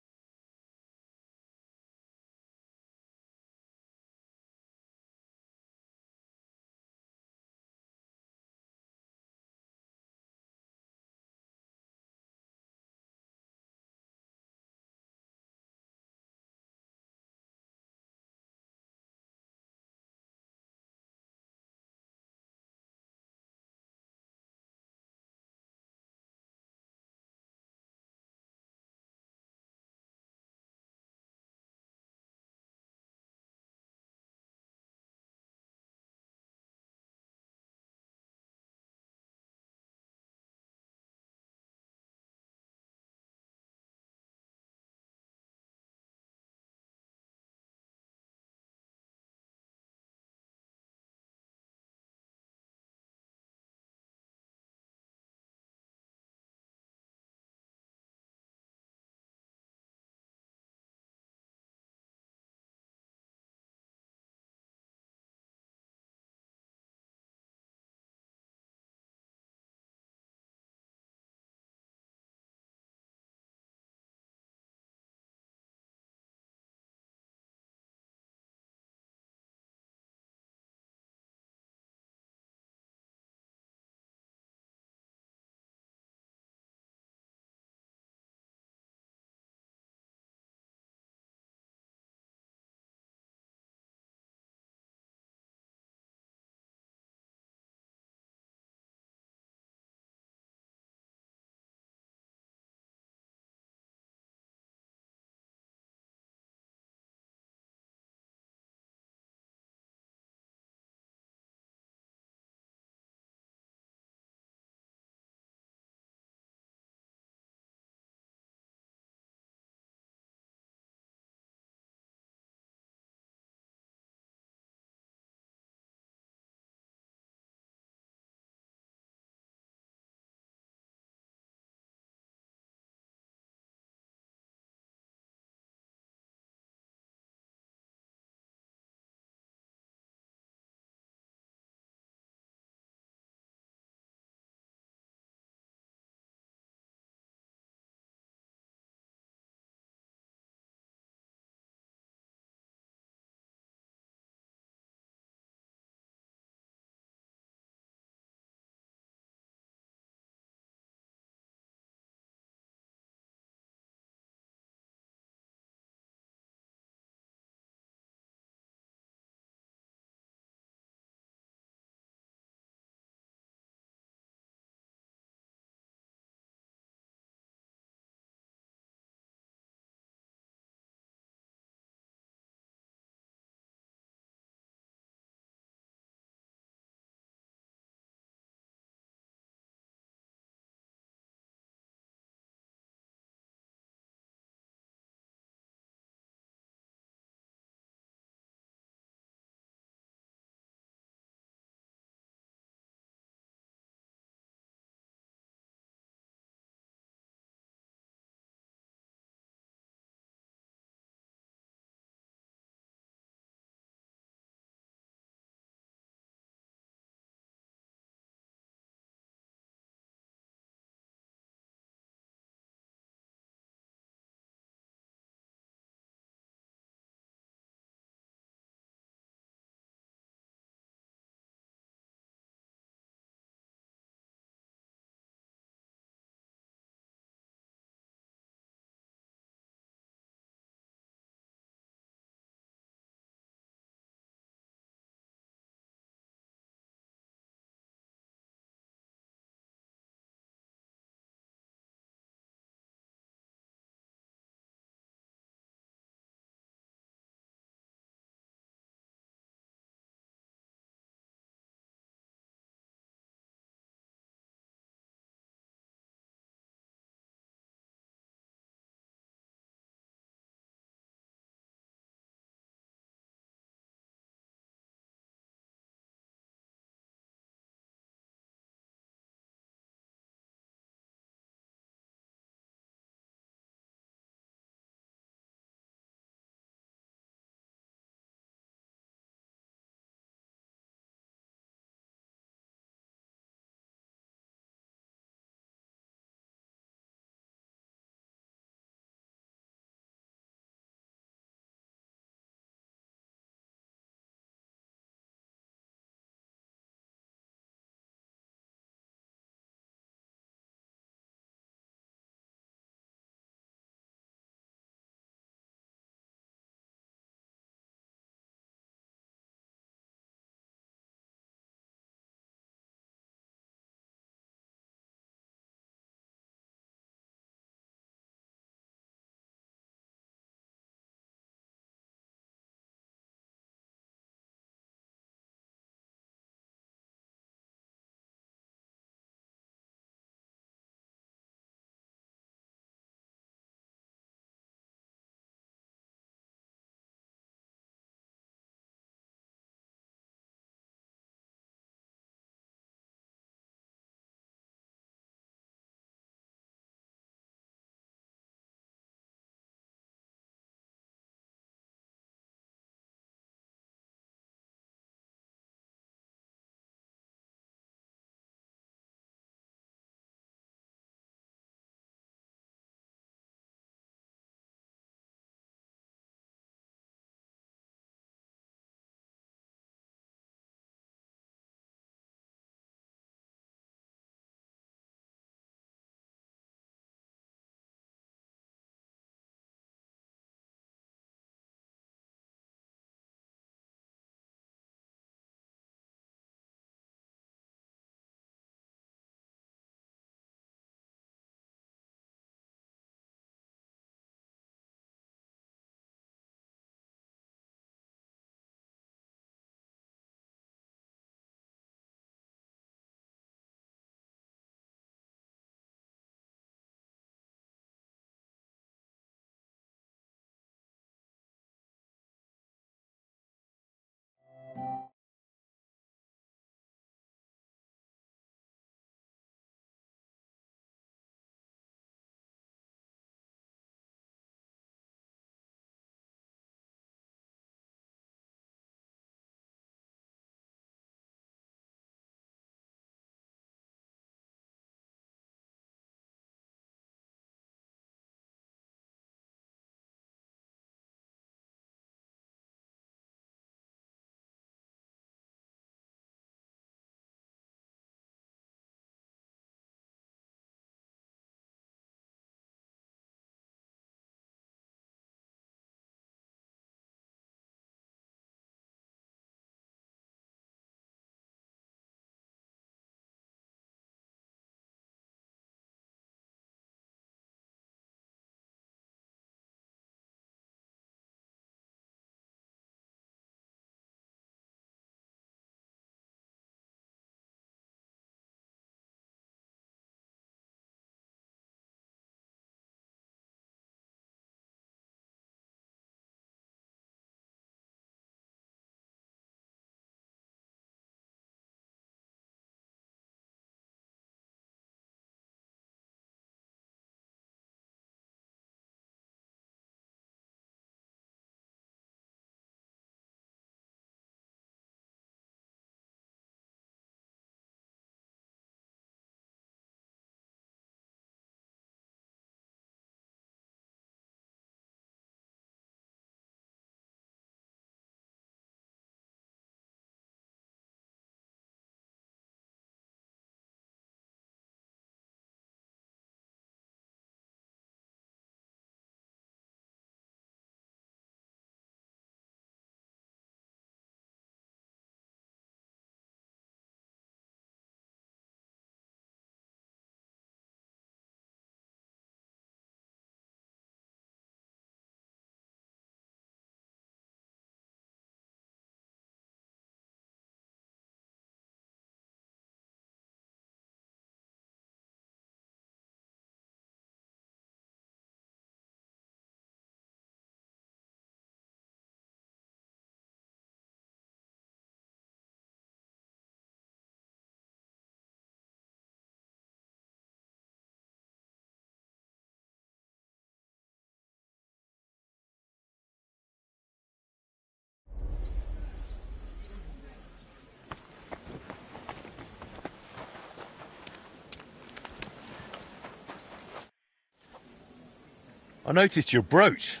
I noticed your brooch.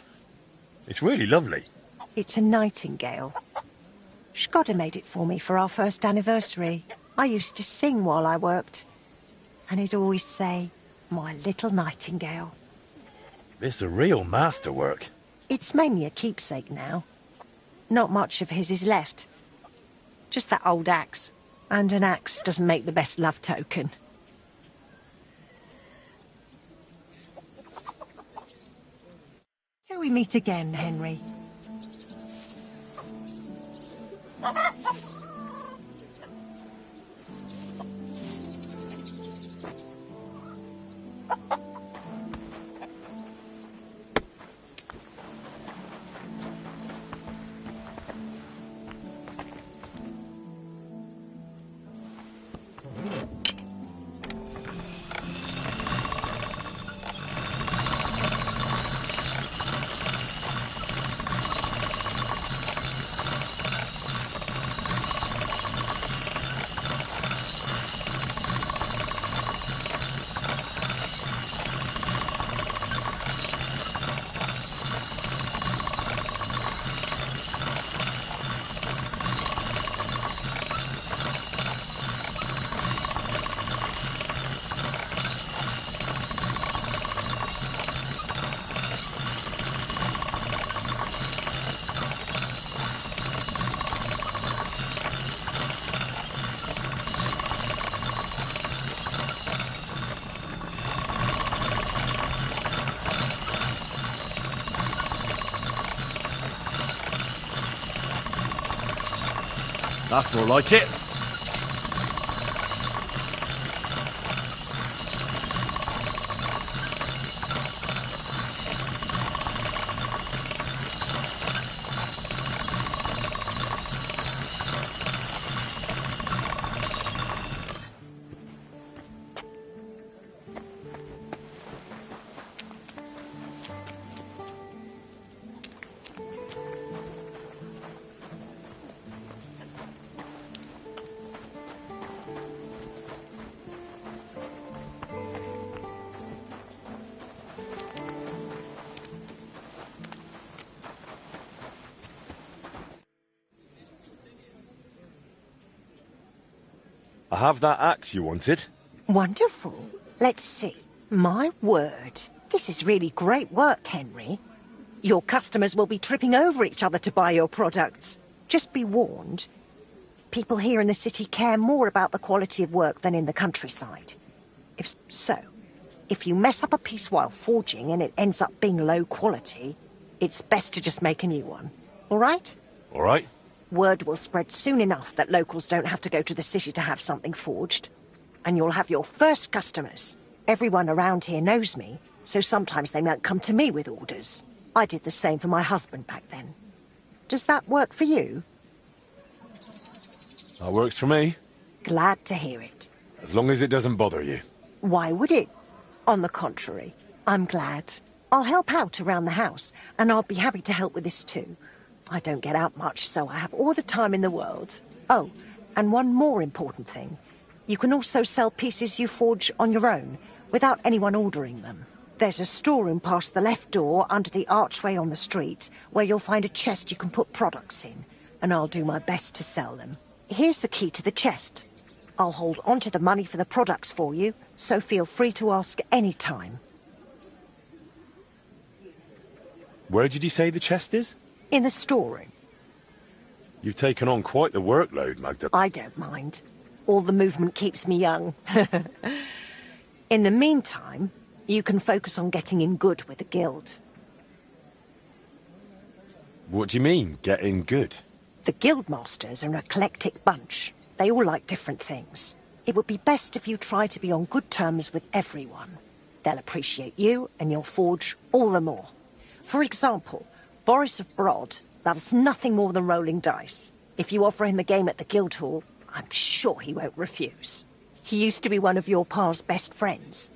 It's really lovely. It's a nightingale. Shkoda made it for me for our first anniversary. I used to sing while I worked. And he'd always say, "My little nightingale." This a real masterwork. It's mainly a keepsake now. Not much of his is left. Just that old axe. And an axe doesn't make the best love token. Till we meet again, Henry. That's more like it. I have that axe you wanted. Wonderful. Let's see. My word. This is really great work, Henry. Your customers will be tripping over each other to buy your products. Just be warned. People here in the city care more about the quality of work than in the countryside. If you mess up a piece while forging and it ends up being low quality, it's best to just make a new one. All right? All right. Word will spread soon enough that locals don't have to go to the city to have something forged. And you'll have your first customers. Everyone around here knows me, so sometimes they might come to me with orders. I did the same for my husband back then. Does that work for you? That works for me. Glad to hear it. As long as it doesn't bother you. Why would it? On the contrary, I'm glad. I'll help out around the house, and I'll be happy to help with this too. I don't get out much, so I have all the time in the world. Oh, and one more important thing. You can also sell pieces you forge on your own, without anyone ordering them. There's a storeroom past the left door under the archway on the street, where you'll find a chest you can put products in, and I'll do my best to sell them. Here's the key to the chest. I'll hold onto the money for the products for you, so feel free to ask any time. Where did you say the chest is? In the storeroom. You've taken on quite the workload, Magda. I don't mind. All the movement keeps me young. In the meantime, you can focus on getting in good with the guild. What do you mean, getting good? The guildmasters are an eclectic bunch. They all like different things. It would be best if you try to be on good terms with everyone. They'll appreciate you, and you'll forge all the more. For example, Boris of Brod loves nothing more than rolling dice. If you offer him a game at the Guildhall, I'm sure he won't refuse. He used to be one of your pa's best friends.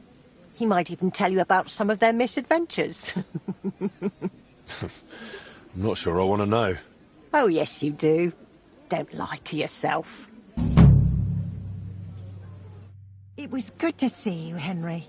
He might even tell you about some of their misadventures. I'm not sure I want to know. Oh, yes, you do. Don't lie to yourself. It was good to see you, Henry.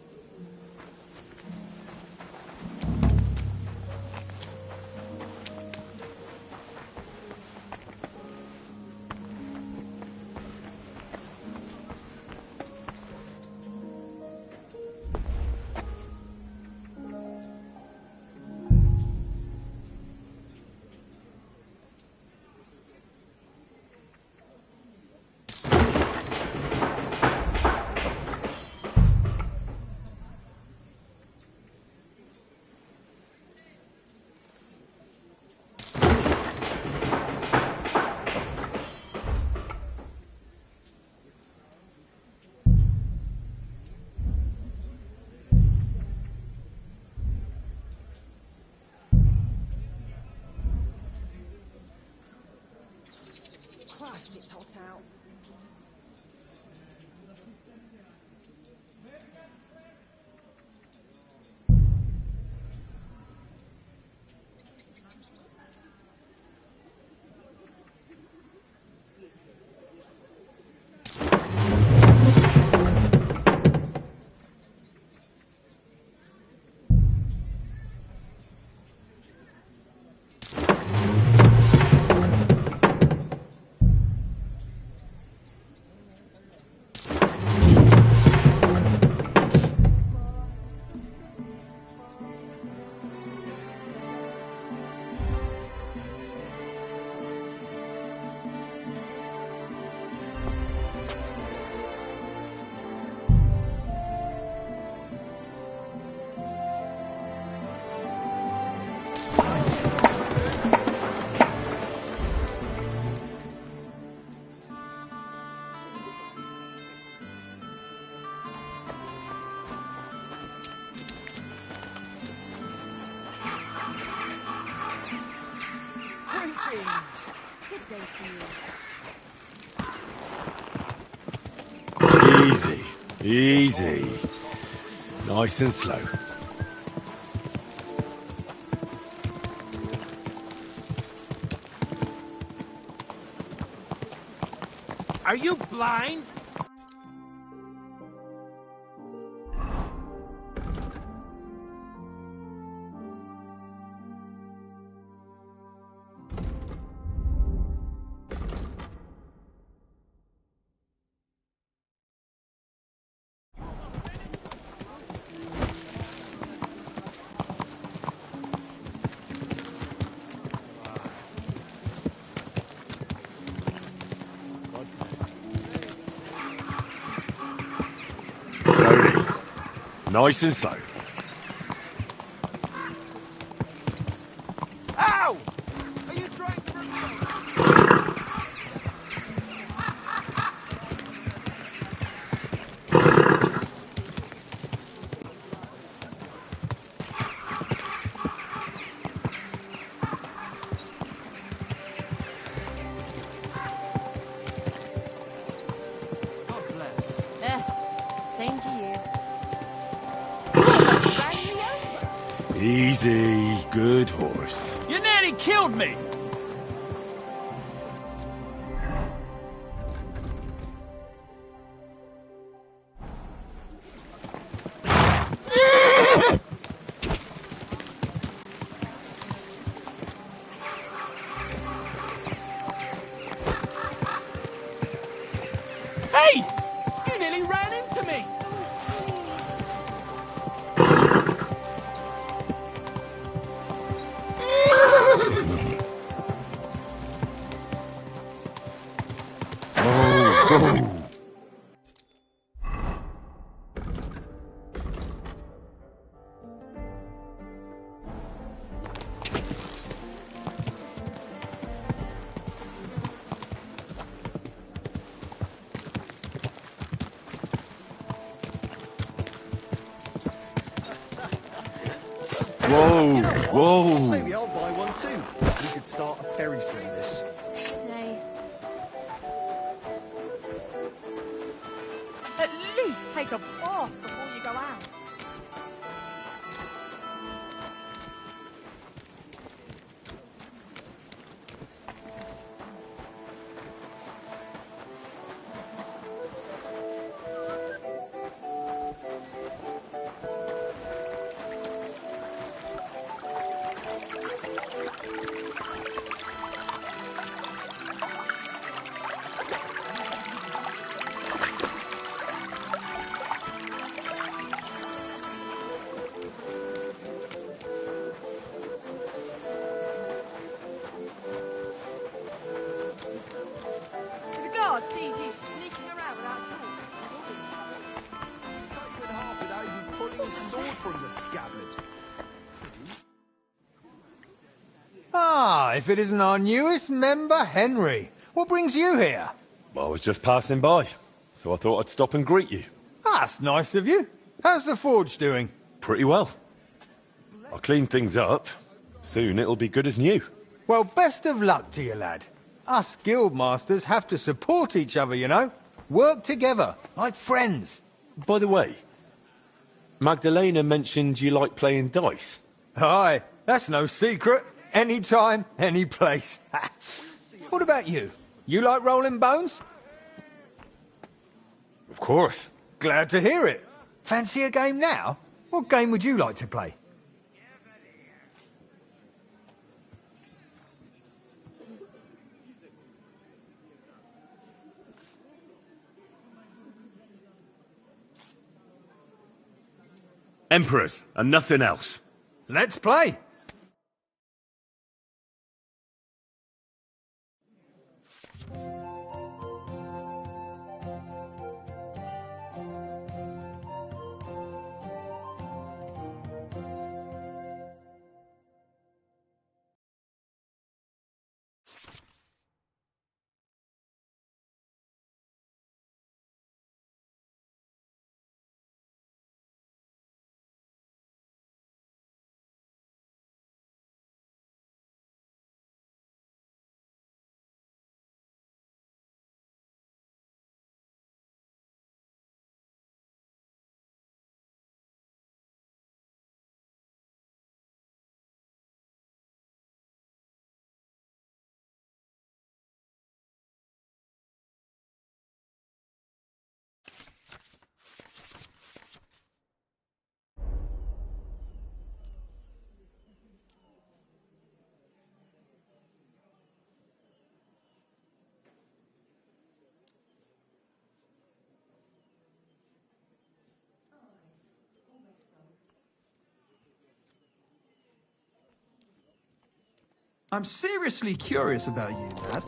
out. Easy, easy. Nice and slow. Are you blind? Slowly. Nice and slow. Ow! Are you trying to God bless. Same to you. Easy. Good horse. You nearly killed me! Hey! You nearly ran into me! Whoa, whoa. Maybe I'll buy one too. We could start a ferry service. Nay. At least take a bath before you go out. Sees you sneaking around without Sword from the scabbard. Ah, if it isn't our newest member, Henry. What brings you here? Well, I was just passing by, so I thought I'd stop and greet you. That's nice of you. How's the forge doing? Pretty well. I'll clean things up. Soon it'll be good as new. Well, best of luck to you, lad. Us guildmasters have to support each other, you know? Work together, like friends. By the way, Magdalena mentioned you like playing dice. Aye, that's no secret. Anytime, any place. What about you? You like rolling bones? Of course. Glad to hear it. Fancy a game now? What game would you like to play? Emperors, and nothing else. Let's play. I'm seriously curious about you, lad.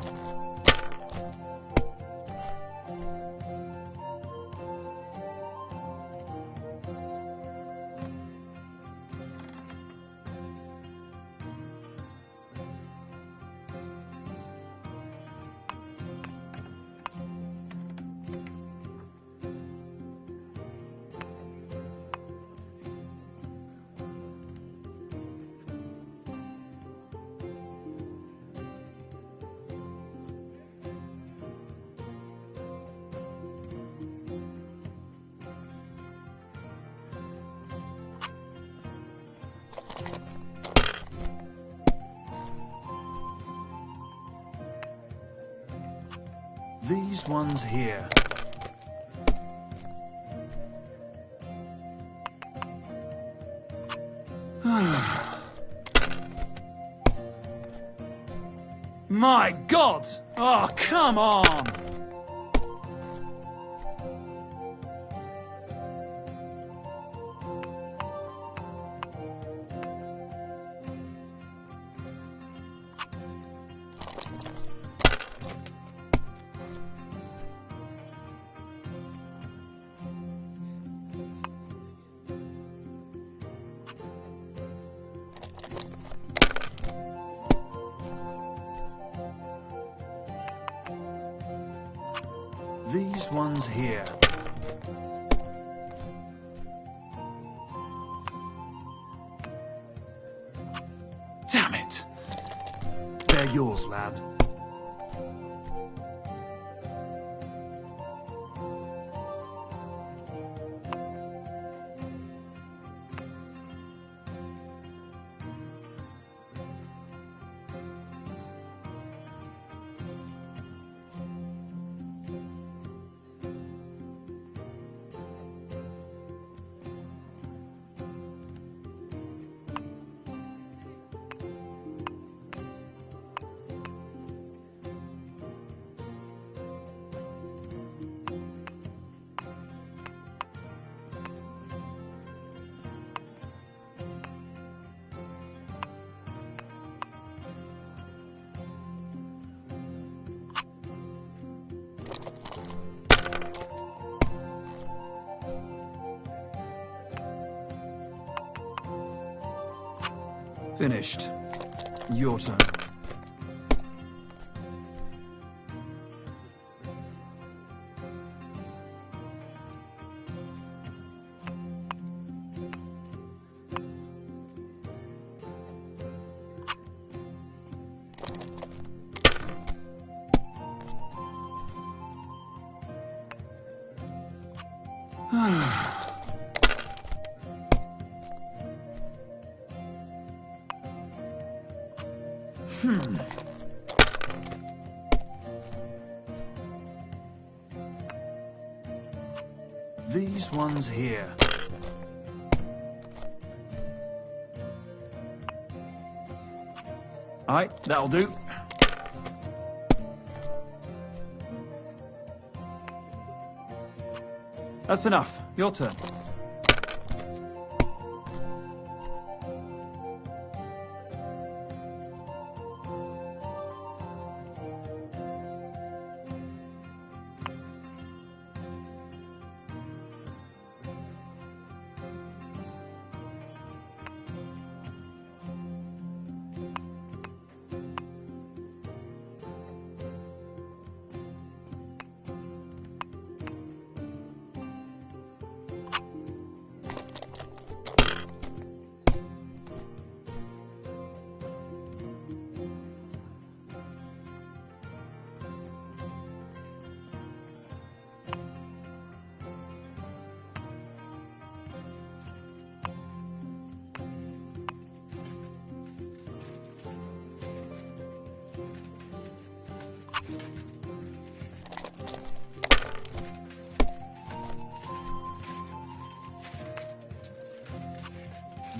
These ones here. My God! Oh, come on! These ones here. Damn it! They're yours, lad. Finished. Your turn. These ones here. Alright, that'll do. That's enough. Your turn.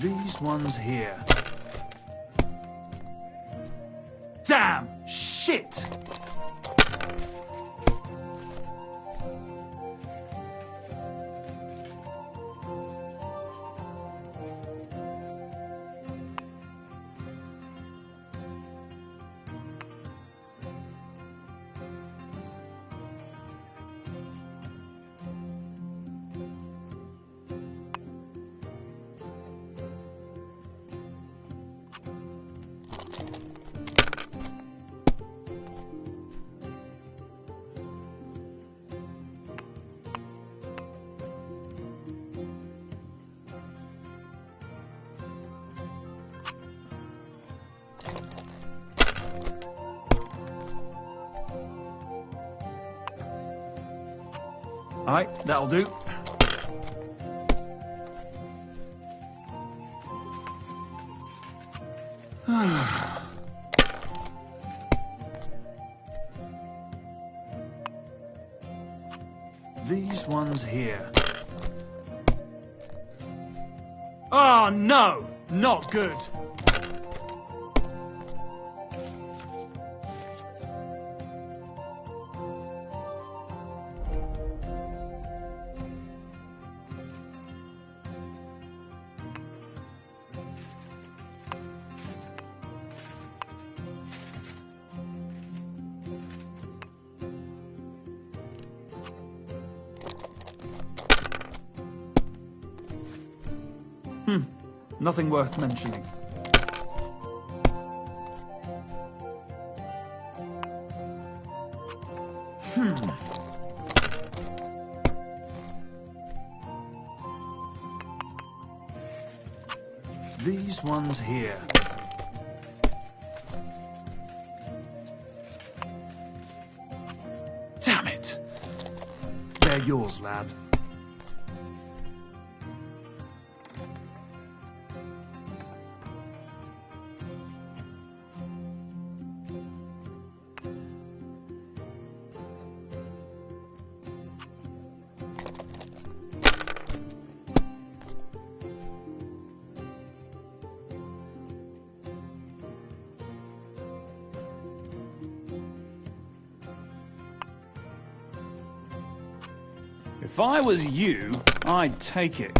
These ones here. Damn! Shit! Alright, that'll do. These ones here. Oh no! Not good! Nothing worth mentioning. These ones here. Damn it! They're yours, lad. If I was you, I'd take it.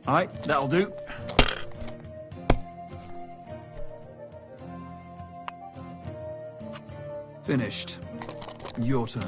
Alright, that'll do. Finished. Your turn.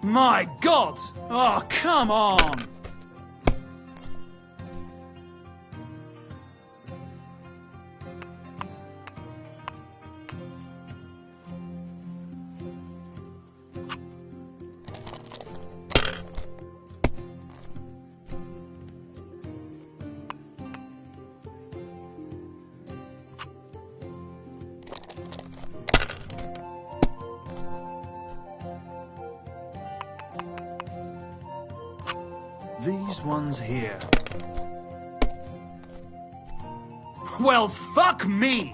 My God! Oh, come on! These ones here. Well, fuck me!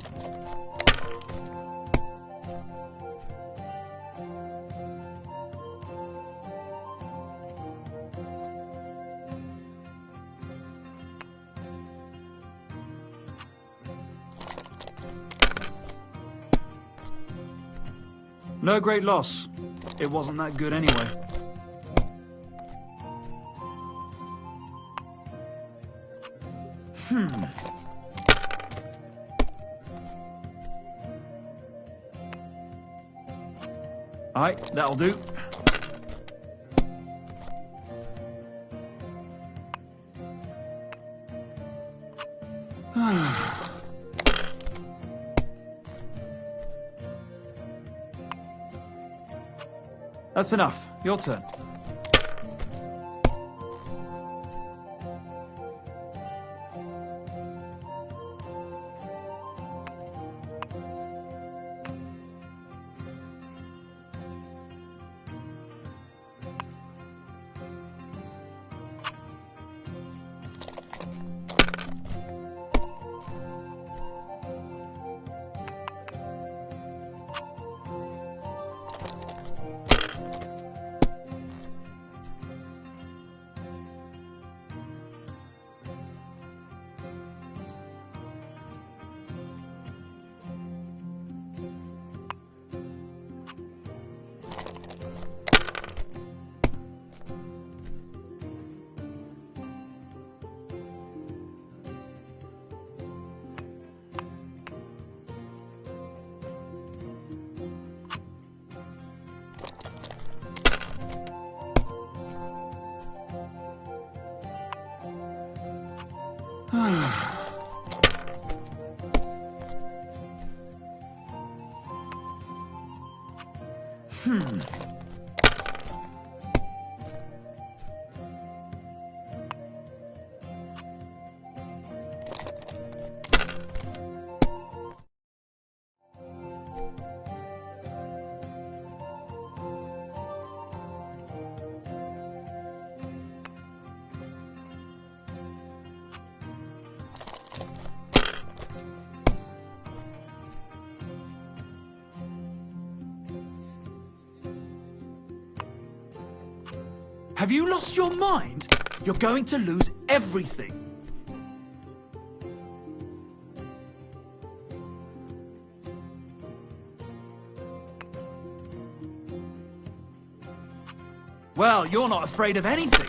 No great loss. It wasn't that good anyway. Aye, that'll do. That's enough. Your turn. Have you lost your mind? You're going to lose everything. Well, you're not afraid of anything.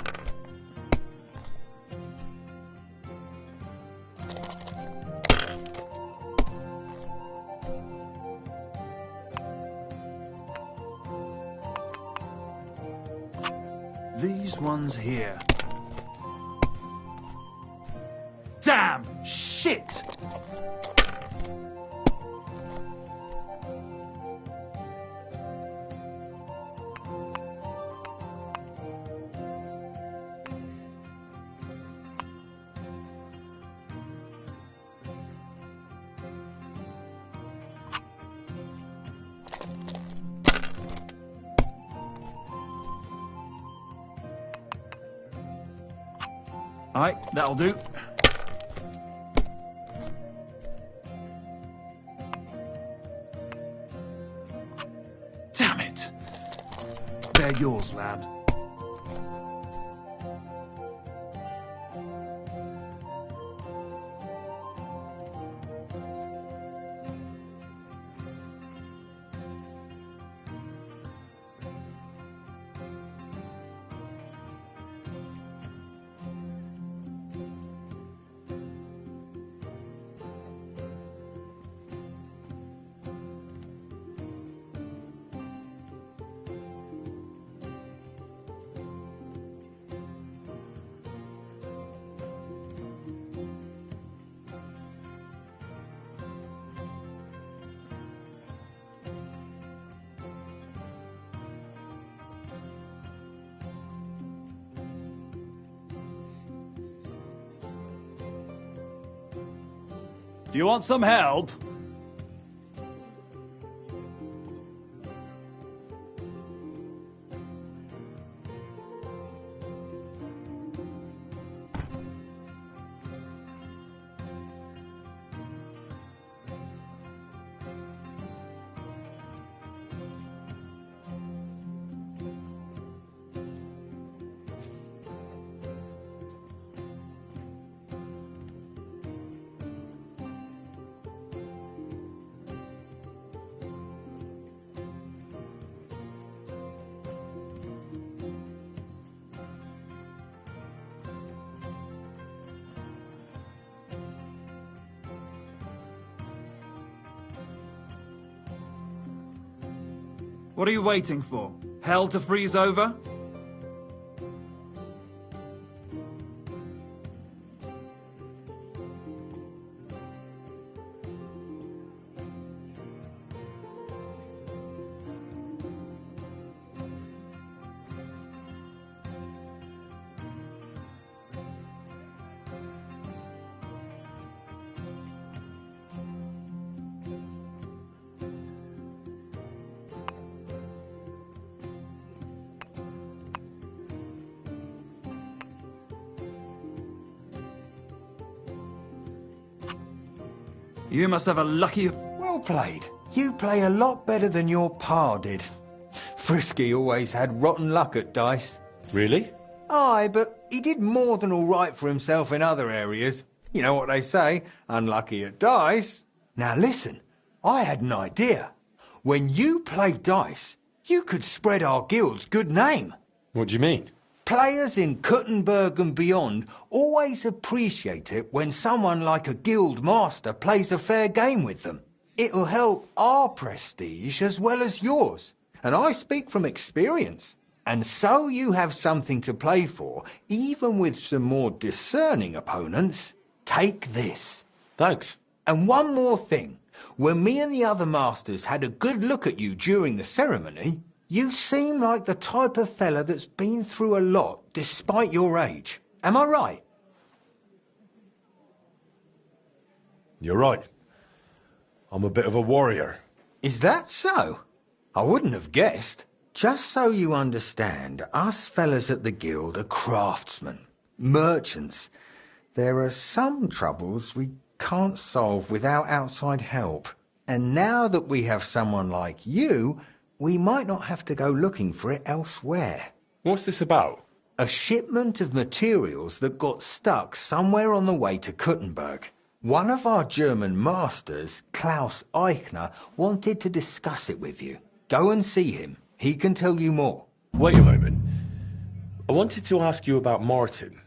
These ones here. Damn! Shit! Aye, that'll do. Damn it! They're yours, lad. Do you want some help? What are you waiting for? Hell to freeze over? You must have a lucky... Well played. You play a lot better than your pa did. Frisky always had rotten luck at dice. Really? Aye, but he did more than all right for himself in other areas. You know what they say, unlucky at dice. Now listen, I had an idea. When you play dice, you could spread our guild's good name. What do you mean? Players in Kuttenberg and beyond always appreciate it when someone like a guild master plays a fair game with them. It'll help our prestige as well as yours. And I speak from experience. And so you have something to play for, even with some more discerning opponents. Take this. Thanks. And one more thing. When me and the other masters had a good look at you during the ceremony, you seem like the type of fella that's been through a lot despite your age. Am I right? You're right. I'm a bit of a warrior. Is that so? I wouldn't have guessed. Just so you understand, us fellas at the guild are craftsmen, merchants. There are some troubles we can't solve without outside help. And now that we have someone like you, we might not have to go looking for it elsewhere. What's this about? A shipment of materials that got stuck somewhere on the way to Kuttenberg. One of our German masters, Klaus Eichner, wanted to discuss it with you. Go and see him. He can tell you more. Wait a moment. I wanted to ask you about Martin.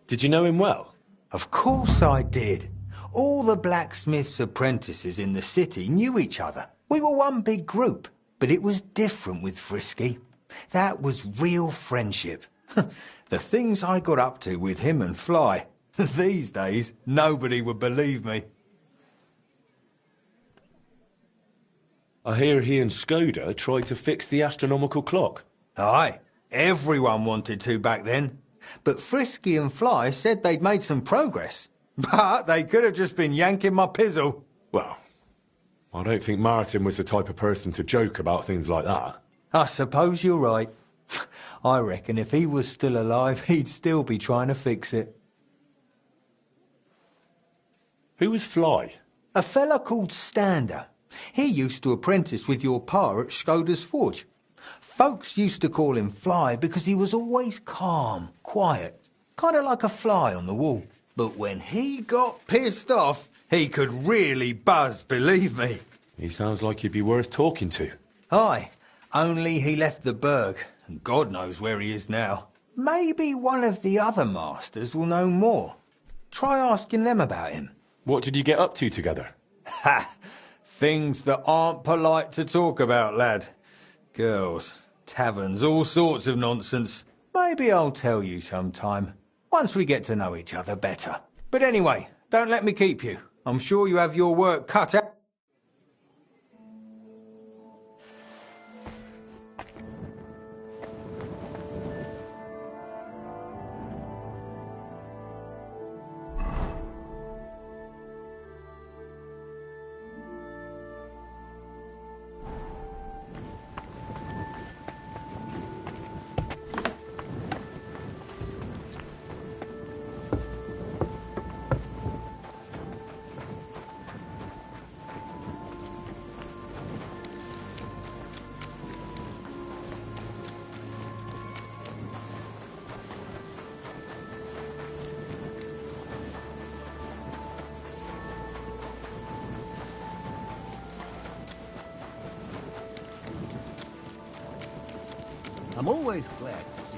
Did you know him well? Of course I did. All the blacksmith's apprentices in the city knew each other. We were one big group. But it was different with Frisky. That was real friendship. The things I got up to with him and Fly. These days, nobody would believe me. I hear he and Skoda tried to fix the astronomical clock. Aye, everyone wanted to back then. But Frisky and Fly said they'd made some progress. But they could have just been yanking my pizzle. Well, I don't think Martin was the type of person to joke about things like that. I suppose you're right. I reckon if he was still alive, he'd still be trying to fix it. Who was Fly? A fella called Stander. He used to apprentice with your pa at Skoda's Forge. Folks used to call him Fly because he was always calm, quiet, kind of like a fly on the wall. But when he got pissed off, he could really buzz, believe me. He sounds like he'd be worth talking to. Aye, only he left the burg, and God knows where he is now. Maybe one of the other masters will know more. Try asking them about him. What did you get up to together? Ha! Things that aren't polite to talk about, lad. Girls, taverns, all sorts of nonsense. Maybe I'll tell you sometime, once we get to know each other better. But anyway, don't let me keep you. I'm sure you have your work cut out. I'm always glad to